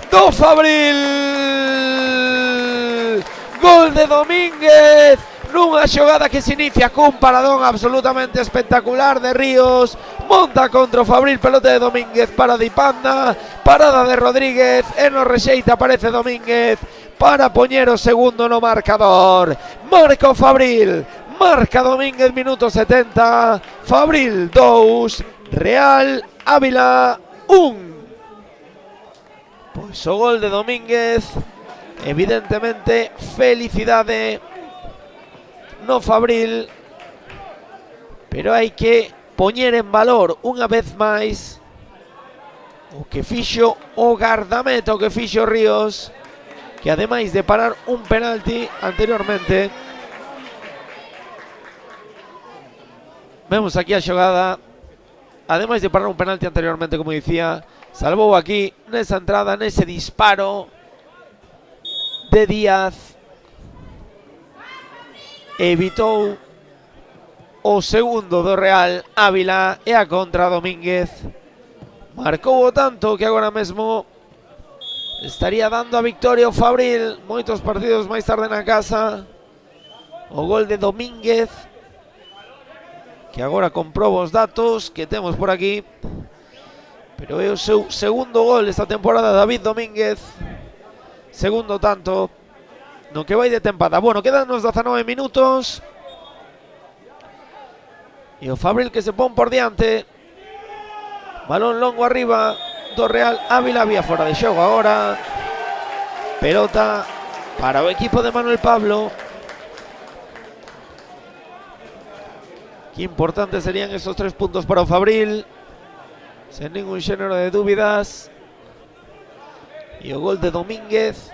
do Fabril, gol de Domínguez, nunha xogada que se inicia cun paradón absolutamente espectacular de Ríos, monta contra o Fabril, pelota de Domínguez para Dipanda, parada de Rodríguez, e no rexeita aparece Domínguez para poñer o segundo no marcador, marca o Fabril, marca Domínguez, minuto 70, Fabril 2, Real Ávila 1. Pois o gol de Domínguez, evidentemente felicidade no Fabril, pero hai que poñer en valor unha vez máis o que fixo o gardameta, o que fixo Ríos, que ademais de parar un penalti anteriormente, vemos aquí a xogada, ademais de parar un penalti anteriormente, como dicía, salvou aquí nesa entrada, nese disparo de Díaz, evitou o segundo do Real Ávila, e a contra Domínguez marcou o tanto que agora mesmo estaría dando a victoria ao Fabril moitos partidos máis tarde na casa. O gol de Domínguez, que agora comprobo os datos que temos por aquí, pero é o seu segundo gol esta temporada, David Domínguez, segundo tanto no que vai de tempada. Bueno, quedan uns 19 minutos e o Fabril que se pon por diante, balón longo arriba do Real Ávila, vía fora de xogo agora, pelota para o equipo de Manuel Pablo. Que importantes serían esos 3 puntos para o Fabril, sen ningún xénero de dúbidas. E o gol de Domínguez,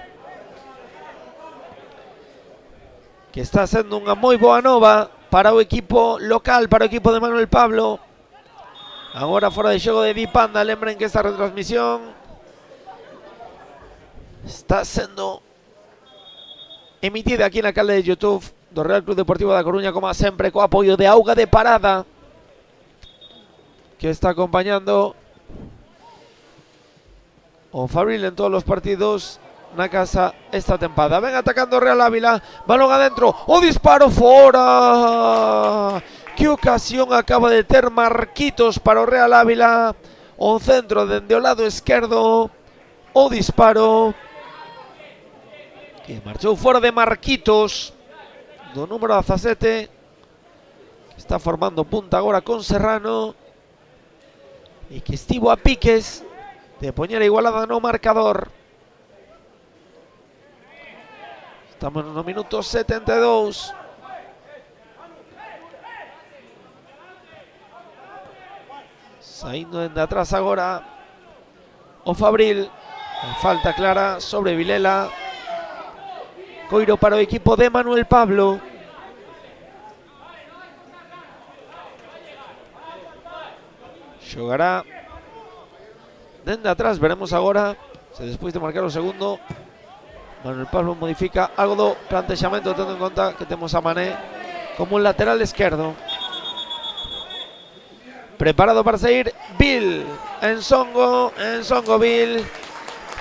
que está sendo unha moi boa nova para o equipo local, para o equipo de Manuel Pablo. Agora fora de xogo de Dipanda, lembren que esta retransmisión está sendo emitida aquí na canle de YouTube do Real Club Deportivo da Coruña, como sempre, co apoio de Auga de Parada, que está acompañando o Fabril en todos os partidos na casa esta tempada. Ven atacando o Real Ávila, balón adentro, o disparo fora. Que ocasión acaba de ter Marquitos para o Real Ávila, o centro dende o lado esquerdo, o disparo que marchou fora de Marquitos, do número 17, que está formando punta agora con Serrano, e que estivo a piques de poñer a igualada no marcador. Estamos no minuto 72. Saindo dende atrás agora o Fabril, falta clara sobre Vilela, coiro para o equipo de Manuel Pablo. Xogará dende atrás, veremos agora se despois de marcar o segundo Manuel Pablo modifica algo do plantexamento, tendo en conta que temos a Mané como un lateral esquerdo. Preparado para sair Bill, Ensongo Bill,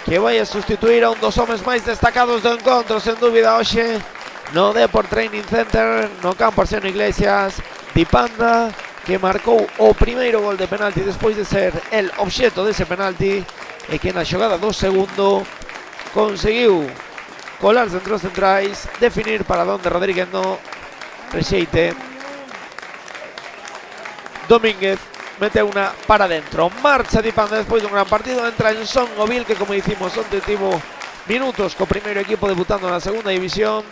que vai a sustituir a un dos homes máis destacados do encontro, sen dúbida hoxe, no Deport Training Center, no campo Arseno Iglesias, Di Panda, que marcou o primeiro gol de penalti despois de ser el obxeto dese penalti e que na xogada do segundo conseguiu colarse entre os centrais, definir para donde Rodríguez no rexeite. Domínguez mete una para dentro, marcha Di Panda despois dun gran partido, entra en Son Ovil, que como dicimos onte tivo minutos co primeiro equipo debutando na segunda división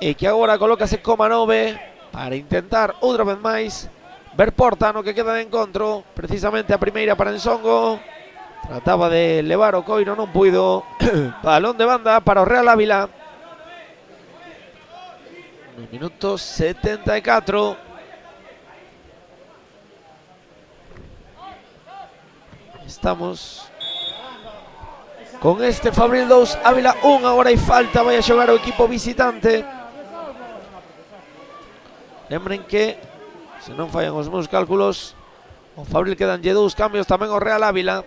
e que agora colócase coma 9 para intentar outra vez máis ver porta no que queda de encontro. Precisamente a primeira para Ensongo, trataba de levar o coiro, non puido. Balón de banda para o Real Ávila no minuto 74. Estamos con este Fabril 2, Ávila 1, agora hai falta, vai a xogar o equipo visitante. Lembren que, se non fallan os meus cálculos, o Fabril quedanlle 2 cambios tamén o Real Ávila.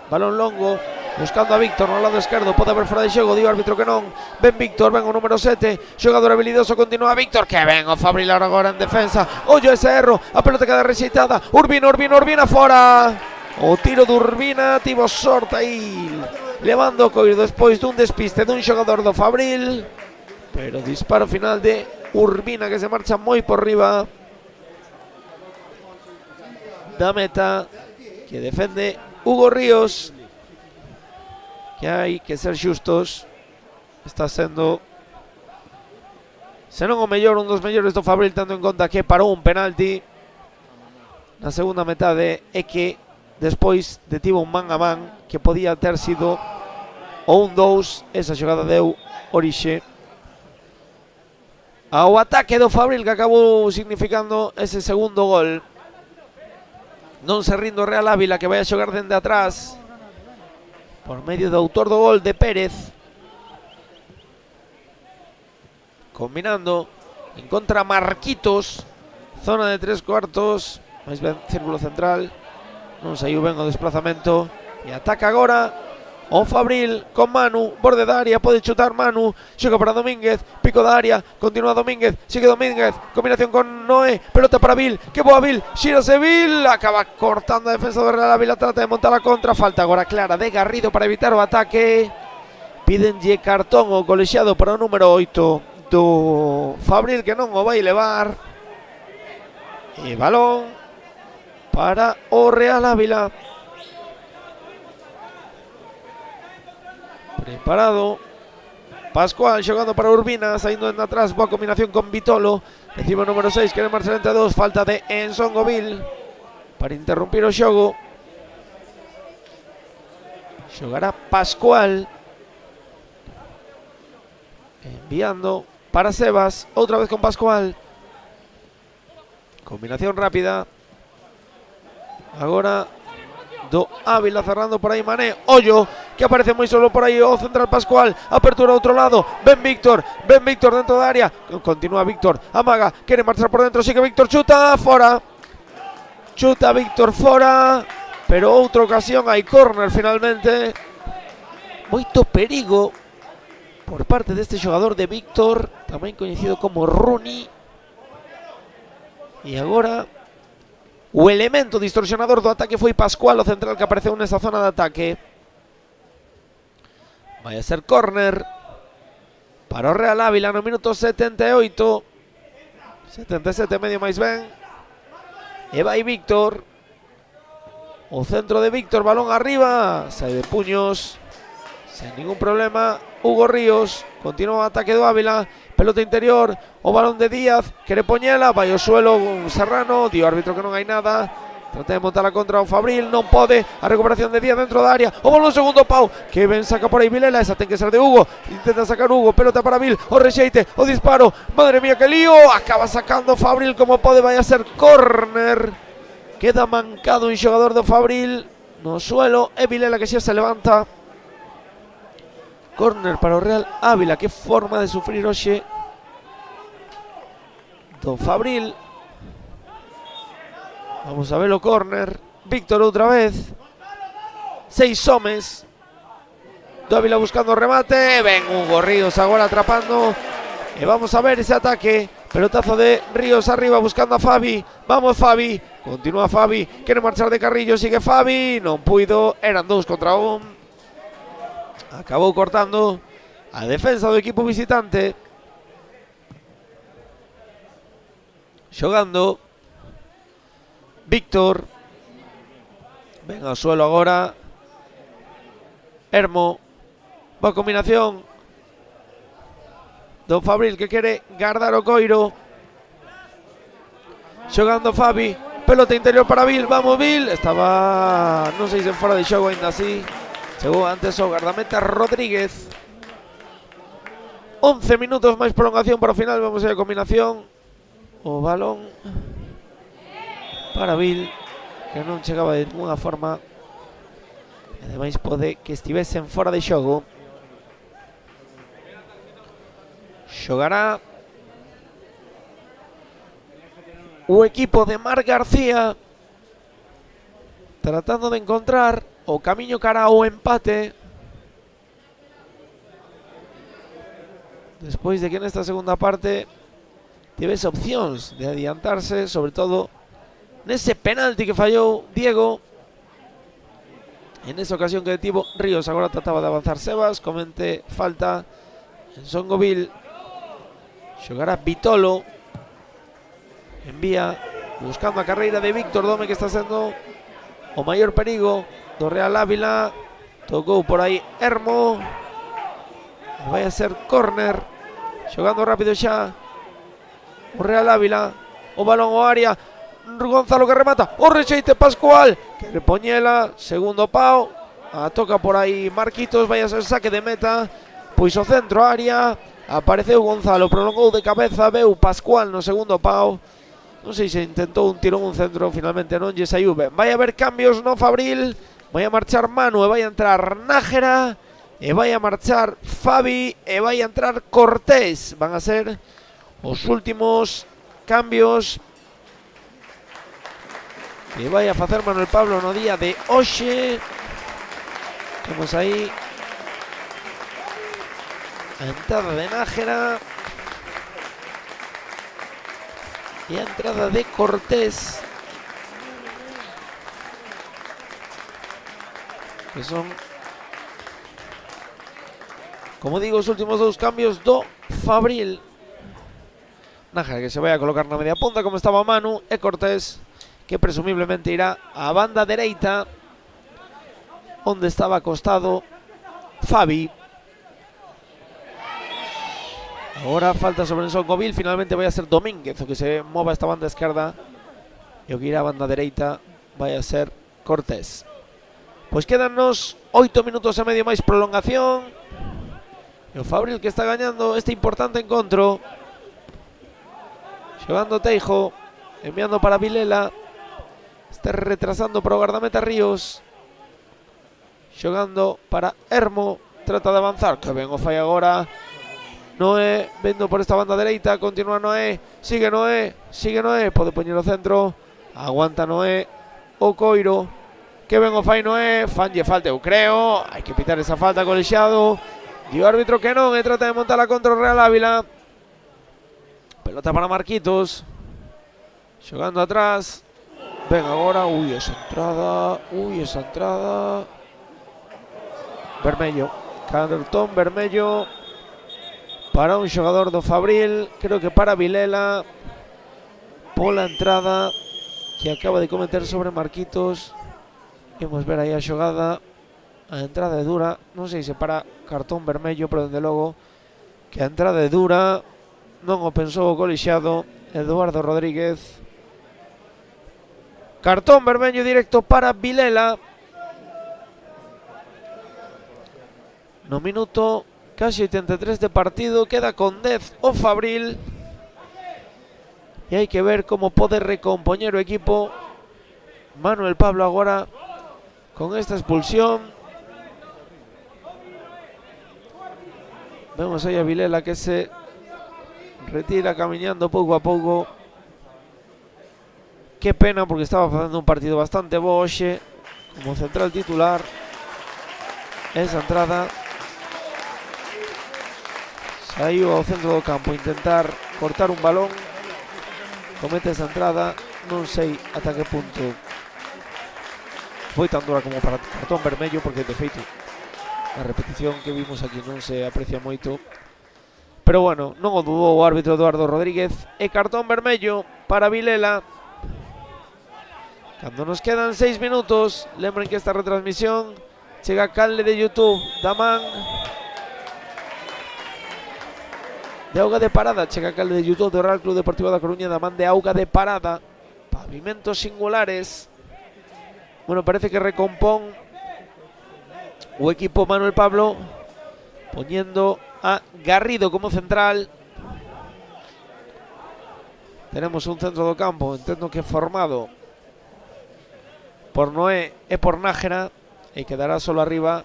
Balón longo, buscando a Víctor no lado esquerdo, pode haber fora de xogo, di o árbitro que non. Ben Víctor, ben o número 7, xogador habilidoso, continúa Víctor, que ben o Fabril agora en defensa. Ollo ese erro, a pelota queda rexeitada, Urbina fora. O tiro de Urbina tivo sorte aí, levando o coiro despois dun despiste dun xogador do Fabril, pero disparo final de Urbina, que se marcha moi por riba da meta, que defende Hugo Ríos, que hai que ser xustos, está sendo, se non o mellor, un dos mellores do Fabril, tendo en conta que parou un penalti na segunda metade e que despois detivo un man a man que podía ter sido o un 2, esa xogada deu orixe ao ataque do Fabril, que acabou significando ese segundo gol. Non se rinde o Real Ávila, que vai a xogar dende atrás por medio do autor do gol, de Pérez, combinando en contra Marquitos, zona de 3/4, máis ben círculo central. Non saiu ben o desplazamento e ataca agora o Fabril con Manu, borde da área, pode chutar Manu, xoga para Domínguez, pico da área, continúa Domínguez, sigue Domínguez, combinación con Noé, pelota para Vil, que boa Vil, xírase Vil, acaba cortando a defensa do Real Ávila, trata de montar a contra, falta agora clara de Garrido para evitar o ataque. Pídenlle cartón o colexiado para o número 8 do Fabril, que non o vai levar, e balón para o Real Ávila. Preparado Pascual, xogando para Urbina, saindo en atrás, boa combinación con Vitolo, recibe o número 6, quere marchar entre dos, falta de Ensongovil para interrumpir o xogo. Xogará Pascual, enviando para Sebas, outra vez con Pascual, combinación rápida agora do Ávila, cerrando por aí Mané, Ollo, que aparece moi solo por aí o central Pascual, apertura ao outro lado, Ben Víctor dentro da área, continúa Víctor, amaga, quere marchar por dentro, sigue Víctor, chuta Víctor fora, pero outra ocasión hai córner finalmente. Moito perigo por parte deste xogador de Víctor, tamén coñecido como Rooney, e agora o elemento distorsionador do ataque foi Pascual, o central que apareceu nesa zona de ataque. Vai a ser córner para o Real Ávila no minuto 78, 77 medio máis ben, e vai Víctor, o centro de Víctor, balón arriba, sai de puños sen ningún problema Hugo Ríos, continúa o ataque do Ávila, pelota interior, o balón de Díaz, quere poñela, vai ao suelo un Serrano, di o árbitro que non hai nada, trata de montar a contra o Fabril, non pode, a recuperación de Díaz dentro da área, o balón segundo pau, que ben saca por aí Vilela, esa ten que ser de Hugo, intenta sacar Hugo, pelota para Vil, o rexeite, o disparo, madre mía que lío, acaba sacando Fabril como pode, vai a ser córner, queda mancado un xogador do Fabril no suelo, e Vilela que xa se levanta. Córner para o Real Ávila, que forma de sufrir hoxe do Fabril. Vamos a ver o córner. Víctor outra vez. 6 homes Dávila buscando remate. Ven Hugo Ríos agora atrapando. E vamos a ver ese ataque. Pelotazo de Ríos arriba buscando a Fabi. Vamos Fabi. Continúa Fabi. Quiere marchar de Carrillo. Sigue Fabi. Non puido. Eran 2 contra 1. Acabou cortando a defensa do equipo visitante. Xogando Víctor. Ven ao suelo agora Hermo. Boa combinación do Fabril que quere guardar o coiro. Xogando Fabi. Pelota interior para Vil. Vamos Vil. Estaba, non sei se fora de xogo ainda así. Chegou antes o guardameta Rodríguez. 11 minutos máis prolongación para o final. Vamos a ver a combinación. O balón para Vil, que non chegaba de ninguna forma. E ademais pode que estivesen fora de xogo. Xogará o equipo de Marc García, tratando de encontrar o camiño cara ao empate, despois de que nesta segunda parte tivese opcións de adiantarse, sobre todo nese penalti que fallou Diego. En esa ocasión que detivo Ríos, agora trataba de avanzar Sebas, comente falta en Songovil. Xogará Vitolo. Envía buscando a carreira de Víctor Dome, que está sendo o maior perigo do Real Ávila. Tocou por aí Hermo. Vai a ser córner. Xogando rápido xa o Real Ávila. O balón ao área. Gonzalo que remata. O rexeite Pascual. Que le poñela. Segundo pau. A toca por aí Marquitos. Vai a ser saque de meta. Pois o centro área. Apareceu Gonzalo. Prolongou de cabeza. Veu Pascual no segundo pau. Non sei se intentou un tirón, un centro. Finalmente non lle saiu ben. Vai haber cambios no Fabril. Vai a marchar Manu e vai a entrar Nájera. E vai a marchar Fabi e vai a entrar Cortés. Van a ser os últimos cambios que vai a facer Manuel Pablo no día de hoxe. Temos aí a entrada de Nájera e a entrada de Cortés, que son, como digo, os últimos 2 cambios do Fabril. Nájera que se vai a colocar na media punta como estaba Manu, e Cortés que presumiblemente irá á banda dereita onde estaba acostado Fabi. Agora falta sobre el Songovil. Finalmente vai a ser Domínguez o que se mova esta banda esquerda, e o que irá a banda dereita vai a ser Cortés. Pois quedannos 8 minutos e medio máis prolongación, e o Fabril que está gañando este importante encontro. Xogando Teijo, enviando para Vilela. Está retrasando para o guardameta Ríos. Xogando para Hermo. Trata de avanzar. Que ben o fai agora Noé, vendo por esta banda dereita. Continúa Noé. Sigue Noé. Sigue Noé. Pode poñer o centro. Aguanta Noé. O coiro. Que ben o fai Noé. Fanlle falta, eu creo. Hai que pitar esa falta, colexiado. Dio árbitro que non. E trata de montar a contra o Real Ávila. Pelota para Marquitos. Xogando atrás. Ven agora. Ui, esa entrada. Ui, esa entrada. Vermello. Cartón vermello para un xogador do Fabril. Creo que para Vilela, pola entrada que acaba de cometer sobre Marquitos. Vamos ver aí a xogada. A entrada é dura. Non sei se para cartón vermello, pero dende logo que a entrada é dura. Non o pensou o colexiado Eduardo Rodríguez. Cartón vermello directo para Vilela. No minuto casi 83 de partido. Queda con 10 o Fabril. E hai que ver como pode recompoñer o equipo Manuel Pablo agora con esta expulsión. Vemos aí a Vilela que se retira camiñando pouco a pouco. Que pena, porque estaba facendo un partido bastante bo hoxe como central titular. Esa entrada Saiu ao centro do campo intentar cortar un balón, comete esa entrada, non sei ata que punto foi tan dura como para cartón vermello, porque de feito a repetición que vimos aquí non se aprecia moito, pero bueno, non o dudou o árbitro Eduardo Rodríguez, e cartón vermello para Vilela. Cando nos quedan 6 minutos, lembren que esta retransmisión chega a canle de YouTube da man de Auga de Parada, chega a canle de YouTube do Real Club Deportivo da Coruña da man de Auga de Parada. Pavimentos singulares. Bueno, parece que recompón o equipo Manuel Pablo, poniendo a Garrido como central. Tenemos un centro do campo, entendo que formado por Noé e por Nájera, e quedará solo arriba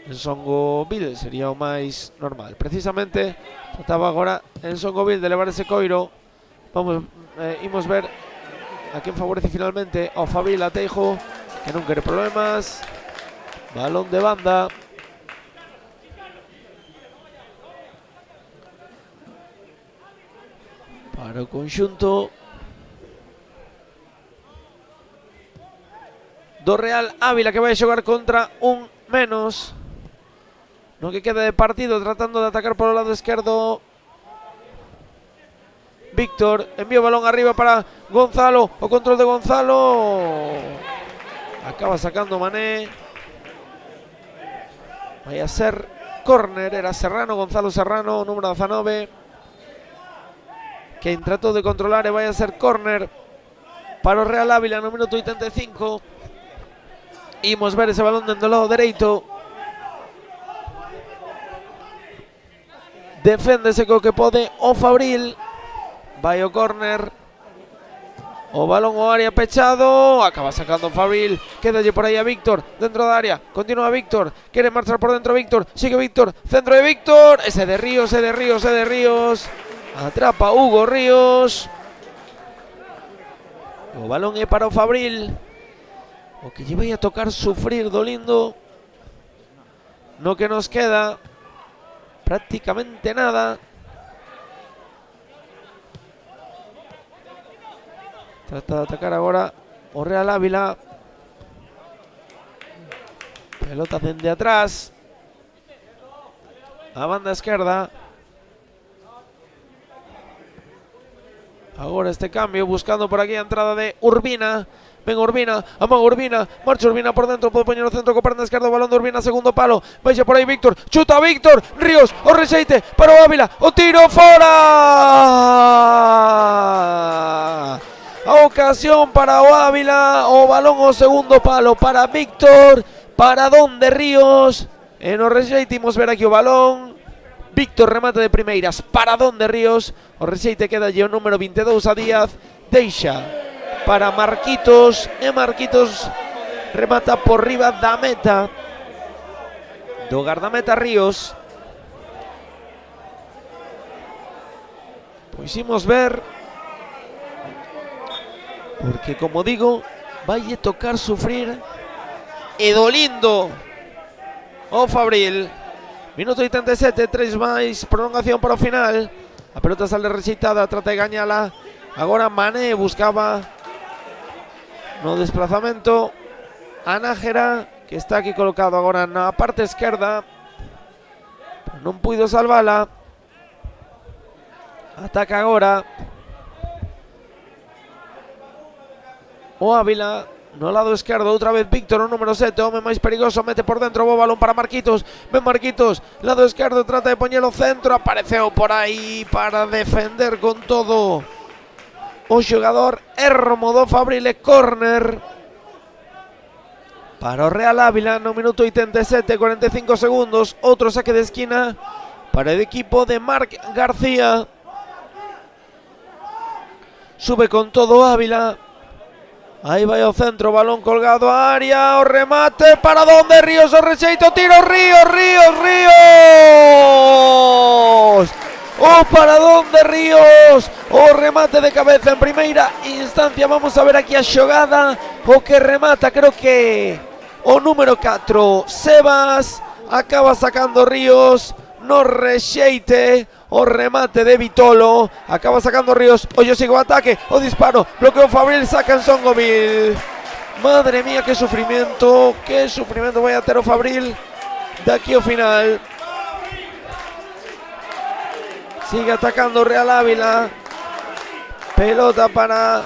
Ensongovil, sería o máis normal. Precisamente trataba agora Ensongovil de levar ese coiro. Imos ver a quen favorece finalmente ao Fabril, a Teijo, que non quere problemas. Balón de banda. Para o conxunto do Real Ávila, que vai xogar contra un menos no que queda de partido, tratando de atacar por o lado esquerdo. Víctor envía o balón arriba para Gonzalo, o control de Gonzalo, acaba sacando Mané. Vai a ser córner, era Serrano, Gonzalo Serrano, número 19, que tratou de controlar, e vai a ser córner para o Real Ávila no minuto 85. Imos ver ese balón dentro do lado dereito. Deféndese co que pode o Fabril. Vai o córner. O balón ao área pechado. Acaba sacando o Fabril. Quédalle por aí a Víctor dentro da área. Continúa Víctor. Quere marchar por dentro Víctor. Sigue Víctor. Centro de Víctor. Ese de Ríos, ese de Ríos, ese de Ríos. Atrapa Hugo Ríos. O balón é para o Fabril. O que lle vai a tocar sufrir do lindo no que nos queda prácticamente nada. Trata de atacar agora o Real Ávila. Pelota dende atrás a banda esquerda. Agora este cambio, buscando por aquí a entrada de Urbina. Ven Urbina, amaga Urbina, marcha Urbina por dentro, pode poñer o centro co perna esquerda, o balón de Urbina, segundo palo, vaixa por aí Víctor, chuta Víctor, Ríos, o rexeite para o Ávila, o tiro fora! A ocasión para o Ávila, o balón o segundo palo para Víctor, para donde Ríos, e no rexeite imos ver aquí o balón. Víctor remate de primeiras, para donde Ríos, o rexeite queda o número 22 a Díaz, deixa para Marquitos, e Marquitos remata por riba da meta do gardameta Ríos. Pois imos ver, porque como digo, vai tocar sufrir e dolindo o Fabril. Minuto 87, 3 máis, prolongación para o final. A pelota sale rexeitada, trata de gañala. Agora Mané buscaba no desplazamento a Nájera, que está aquí colocado agora na parte esquerda, pero non puido salvala. Ataca agora o Ávila no lado esquerdo, outra vez Víctor, o número 7, o home máis perigoso, mete por dentro o balón para Marquitos. Ven Marquitos, lado esquerdo, trata de poñelo centro, apareceu por aí para defender con todo o xogador Hermo do Fabril, e córner para o Real Ávila no minuto 87, 45 segundos. Outro saque de esquina para o equipo de Marc García. Sube con todo o Ávila. Aí vai o centro, balón colgado a área, o remate para donde Ríos, o rexeito, tiro Ríos, o paradón de Ríos, o remate de cabeza en primeira instancia. Vamos a ver aquí a xogada, o que remata, creo que o número 4, Sebas, acaba sacando Ríos no rexeite o remate de Vitolo. Acaba sacando Ríos, o yo sigo ataque, o disparo, bloqueo Fabril, saca en Songomil. Madre mía, qué sufrimiento vaya a ter o Fabril de aquí ao final. Sigue atacando Real Ávila. Pelota para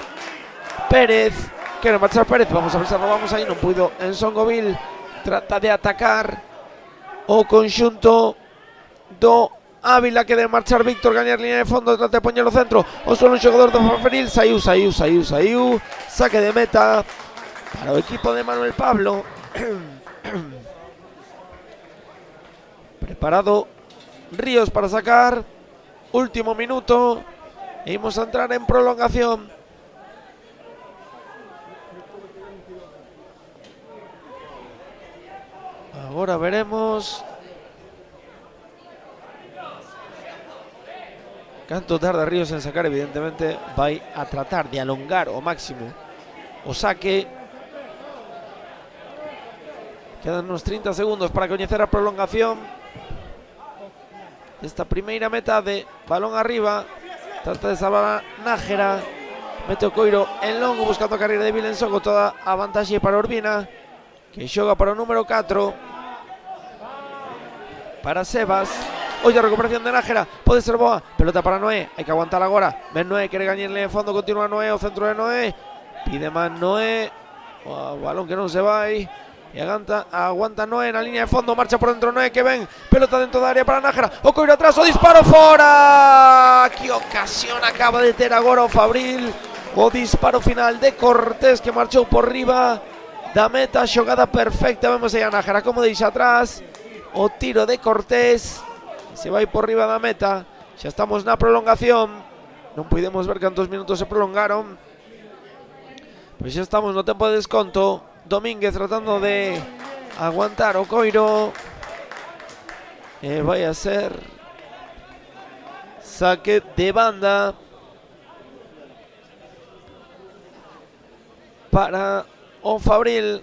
Pérez. Quere marchar Pérez, vamos a ver se robamos aí, non puido en Songomil. Trata de atacar o conxunto do Ávila, que de marchar Víctor, gañar línea de fondo, trata de poñer o centro, o solo un xogador do Fabril, saiu, saque de meta para o equipo de Manuel Pablo. Preparado Ríos para sacar, último minuto, e imos a entrar en prolongación. Agora veremos canto tarda Ríos en sacar. Evidentemente vai a tratar de alongar ao máximo o saque. Quedan unos 30 segundos para coñecer a prolongación desta primeira metade. Balón arriba, trata de salvar a Nájera, mete o coiro en longo buscando a carreira de Vilensoco, toda a vantaxe para Urbina, que xoga para o número 4 para Sebas. Oye, a recuperación de Nájera, pode ser boa, pelota para Noé, hai que aguantar agora. Ben Noé, quere gañarle en fondo, continúa Noé, o centro de Noé, pide máis Noé, o balón que non se vai, e aguanta Noé na línea de fondo, marcha por dentro Noé, que ven, pelota dentro da área para Nájera, o coiro atrás, o disparo fora. Que ocasión acaba de ter agora o Fabril, o disparo final de Cortés, que marchou por riba da meta, xogada perfecta. Vemos aí a Nájera como deixa atrás o tiro de Cortés, se vai por riba da meta. Xa estamos na prolongación, non podemos ver cantos minutos se prolongaron, pois xa estamos no tempo de desconto. Domínguez tratando de aguantar o coiro, e vai a ser saque de banda para o Fabril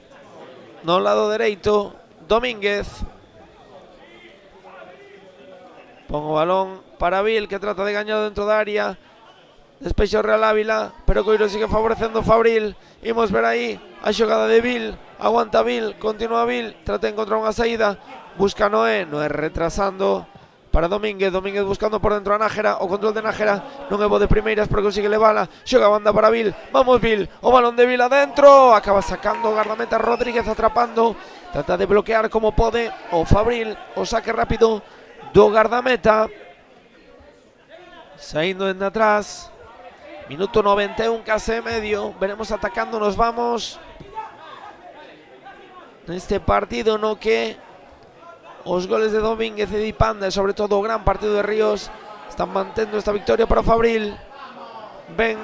no lado dereito. Domínguez pon o balón para Vil, que trata de gañar dentro da área. Despexa o Real Ávila, pero Coiro sigue favorecendo Fabril. Imos ver aí a xogada de Vil. Aguanta Vil, continúa Vil, trata de encontrar unha saída, busca Noé, Noé retrasando para Domínguez, Domínguez buscando por dentro a Nájera, o control de Nájera non é bo de primeiras, pero consigue levala, xoga a banda para Vil, vamos Vil, o balón de Vil adentro, acaba sacando o gardameta Rodríguez, atrapando, trata de bloquear como pode o Fabril, o saque rápido do gardameta, saindo en atrás. Minuto 91, case medio. Veremos atacando, nos vamos neste partido no que os goles de Domínguez e Di Panda, e sobre todo o gran partido de Ríos, están mantendo esta victoria para Fabril. Ben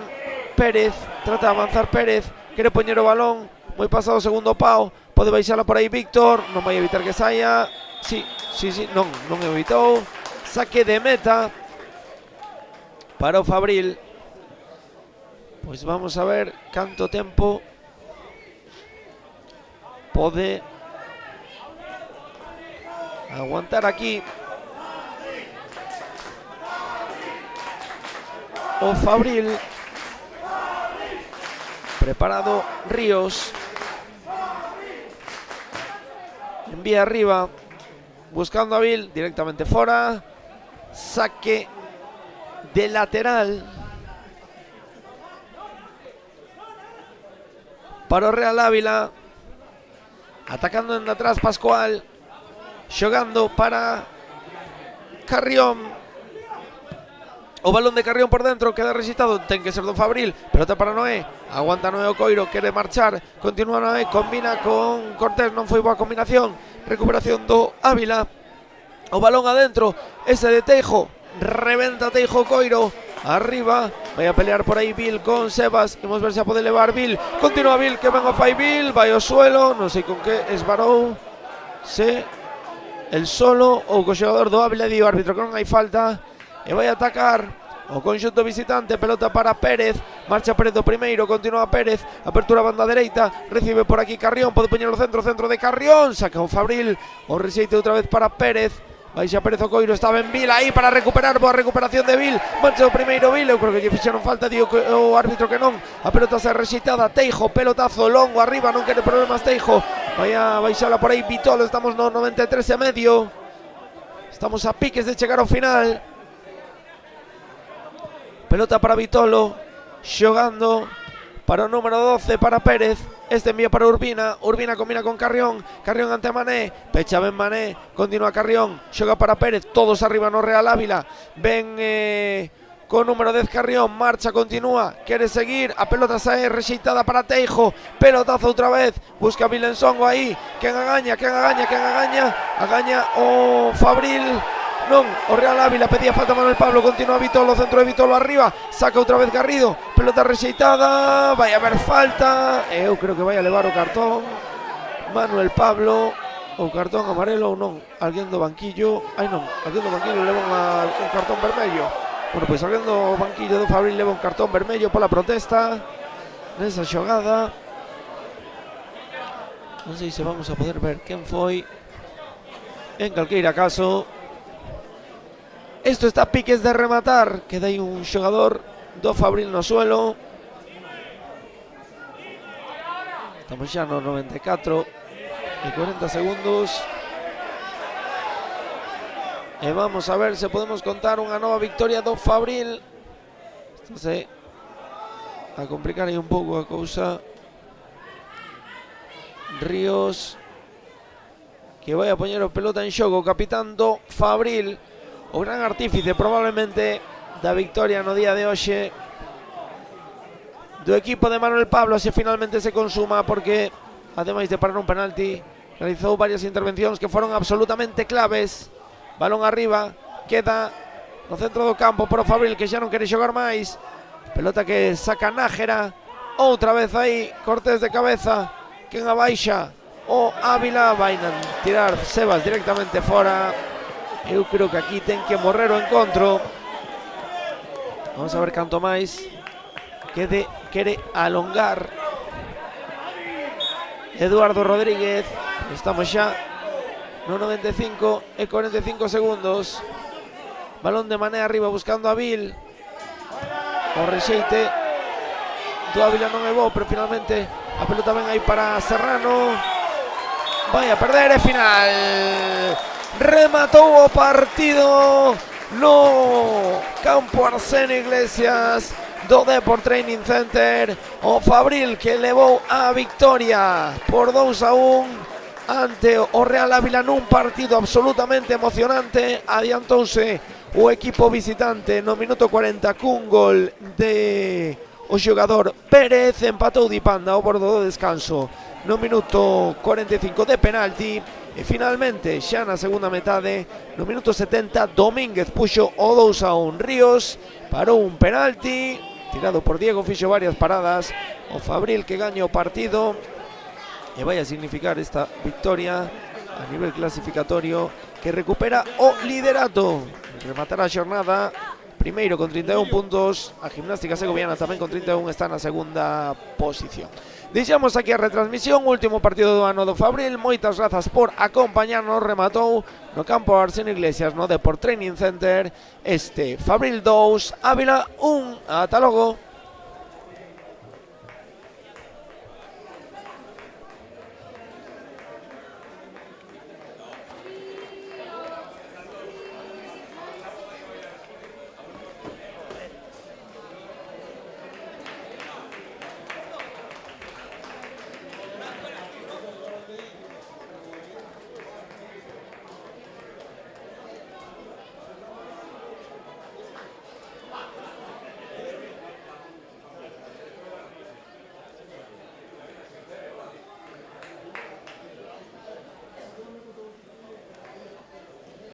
Pérez, trata de avanzar Pérez, quere poñer o balón, moi pasado o segundo pau, pode baixala por aí Víctor, non vai evitar que saia. Sí, non evitou. Saque de meta para o Fabril. Pois vamos a ver canto tempo pode aguantar aquí o Fabril. Preparado Ríos, envía arriba, buscando a Vil, directamente fora. Saque de lateral para o Real Ávila, atacando en atrás Pascual, xogando para Carrión, o balón de Carrión por dentro, queda rexistado, ten que ser do Fabril, pelota para Noé, aguanta Noé o coiro, quere marchar, continúa Noé, combina con Cortés, non foi boa combinación, recuperación do Ávila, o balón adentro, ese de Teijo, rebenta Teijo coiro, arriba, vai a pelear por aí Vil con Sebas, imos ver se a pode levar Vil, continúa Vil, que venga fai Vil, vai ao suelo, non sei con que esvarou, se el solo ou co xogador do Ávila, di o árbitro que non hai falta, e vai a atacar o conxunto visitante. Pelota para Pérez, marcha Pérez do primeiro, continúa Pérez, apertura banda dereita, recibe por aquí Carrión, pode poñer o centro de Carrión, saca o Fabril, o rexeite outra vez para Pérez, Baixa Pérez o Coiro, está ben Vil aí para recuperar, boa recuperación de Vil, mancha o primeiro Vil, eu creo que lle fixeron falta, dio o árbitro que non, a pelota se rexeitada, Teijo, pelotazo longo arriba, non quere problemas Teijo, vai a baixala por aí Vitolo, estamos no 93 e medio, estamos a piques de chegar ao final, pelota para Vitolo, xogando para o número 12 para Pérez. Este envía para Urbina, Urbina combina con Carrión, Carrión ante Mané, pecha ben Mané, continúa Carrión, xoga para Pérez, todos arriba no Real Ávila, ven con número 10 Carrión, marcha, continúa, quere seguir, a pelota sae rexeitada para Teijo, pelotazo outra vez, busca Vilensongo aí, quen agaña, agaña o Fabril, non, o Real Ávila pedía falta Manuel Pablo, continúa Vitolo, centro de Vitolo arriba, saca outra vez Garrido, pelota rexeitada, vai haber falta, eu creo que vai a levar o cartón Manuel Pablo, o cartón amarelo ou non, alguén do banquillo, alguén do banquillo leva un cartón vermello, bueno, pois alguén do banquillo do Fabril leva un cartón vermello pola protesta nesa xogada, non sei se vamos a poder ver quen foi, en calqueira caso. Esto está a piques de rematar. Queda aí un xogador do Fabril no suelo. Estamos xa no 94 e 40 segundos. E vamos a ver se podemos contar unha nova victoria do Fabril. Estase a complicar aí un pouco a cousa. Ríos, que vai a poñer o pelota en xogo, o capitán do Fabril, o gran artífice probablemente da victoria no día de hoxe do equipo de Manuel Pablo, se finalmente se consuma, porque ademais de parar un penalti realizou varias intervencións que foron absolutamente claves. Balón arriba, queda no centro do campo para o Fabril, que xa non quere xogar máis, pelota que saca Nájera, outra vez aí Cortés de cabeza, quen abaixa o Ávila, vai tirar Sebas directamente fora. Eu creo que aquí ten que morrer o encontro. Vamos a ver canto máis quere alongar Eduardo Rodríguez. Estamos xa no 95 e 45 segundos. Balón de Mané arriba buscando a Vil. O rexeite do Ávila non é bo, pero finalmente a pelota ven aí para Serrano. Vai a perder e final. Rematou o partido no campo Arsenio Iglesias do Depor Training Center. O Fabril que levou a victoria por 2-1 ante o Real Ávila nun partido absolutamente emocionante. Adiantouse o equipo visitante no minuto 40 cun gol de o xogador Pérez, empatou Di Panda ao bordo do descanso no minuto 45 de penalti. E finalmente, xa na segunda metade, no minuto 70, Domínguez puxo o 2-1. Ríos parou un penalti tirado por Diego, fixo varias paradas. O Fabril que gaña o partido e vai a significar esta victoria a nivel clasificatorio, que recupera o liderato. Rematará a xornada primeiro con 31 puntos. A Gimnástica Segoviana tamén con 31 está na segunda posición. Deixamos aquí a retransmisión, último partido do ano do Fabril. Moitas grazas por acompañarnos. Rematou no campo Arsenio Iglesias no Depor Training Center este Fabril 2, Ávila 1. Ata logo.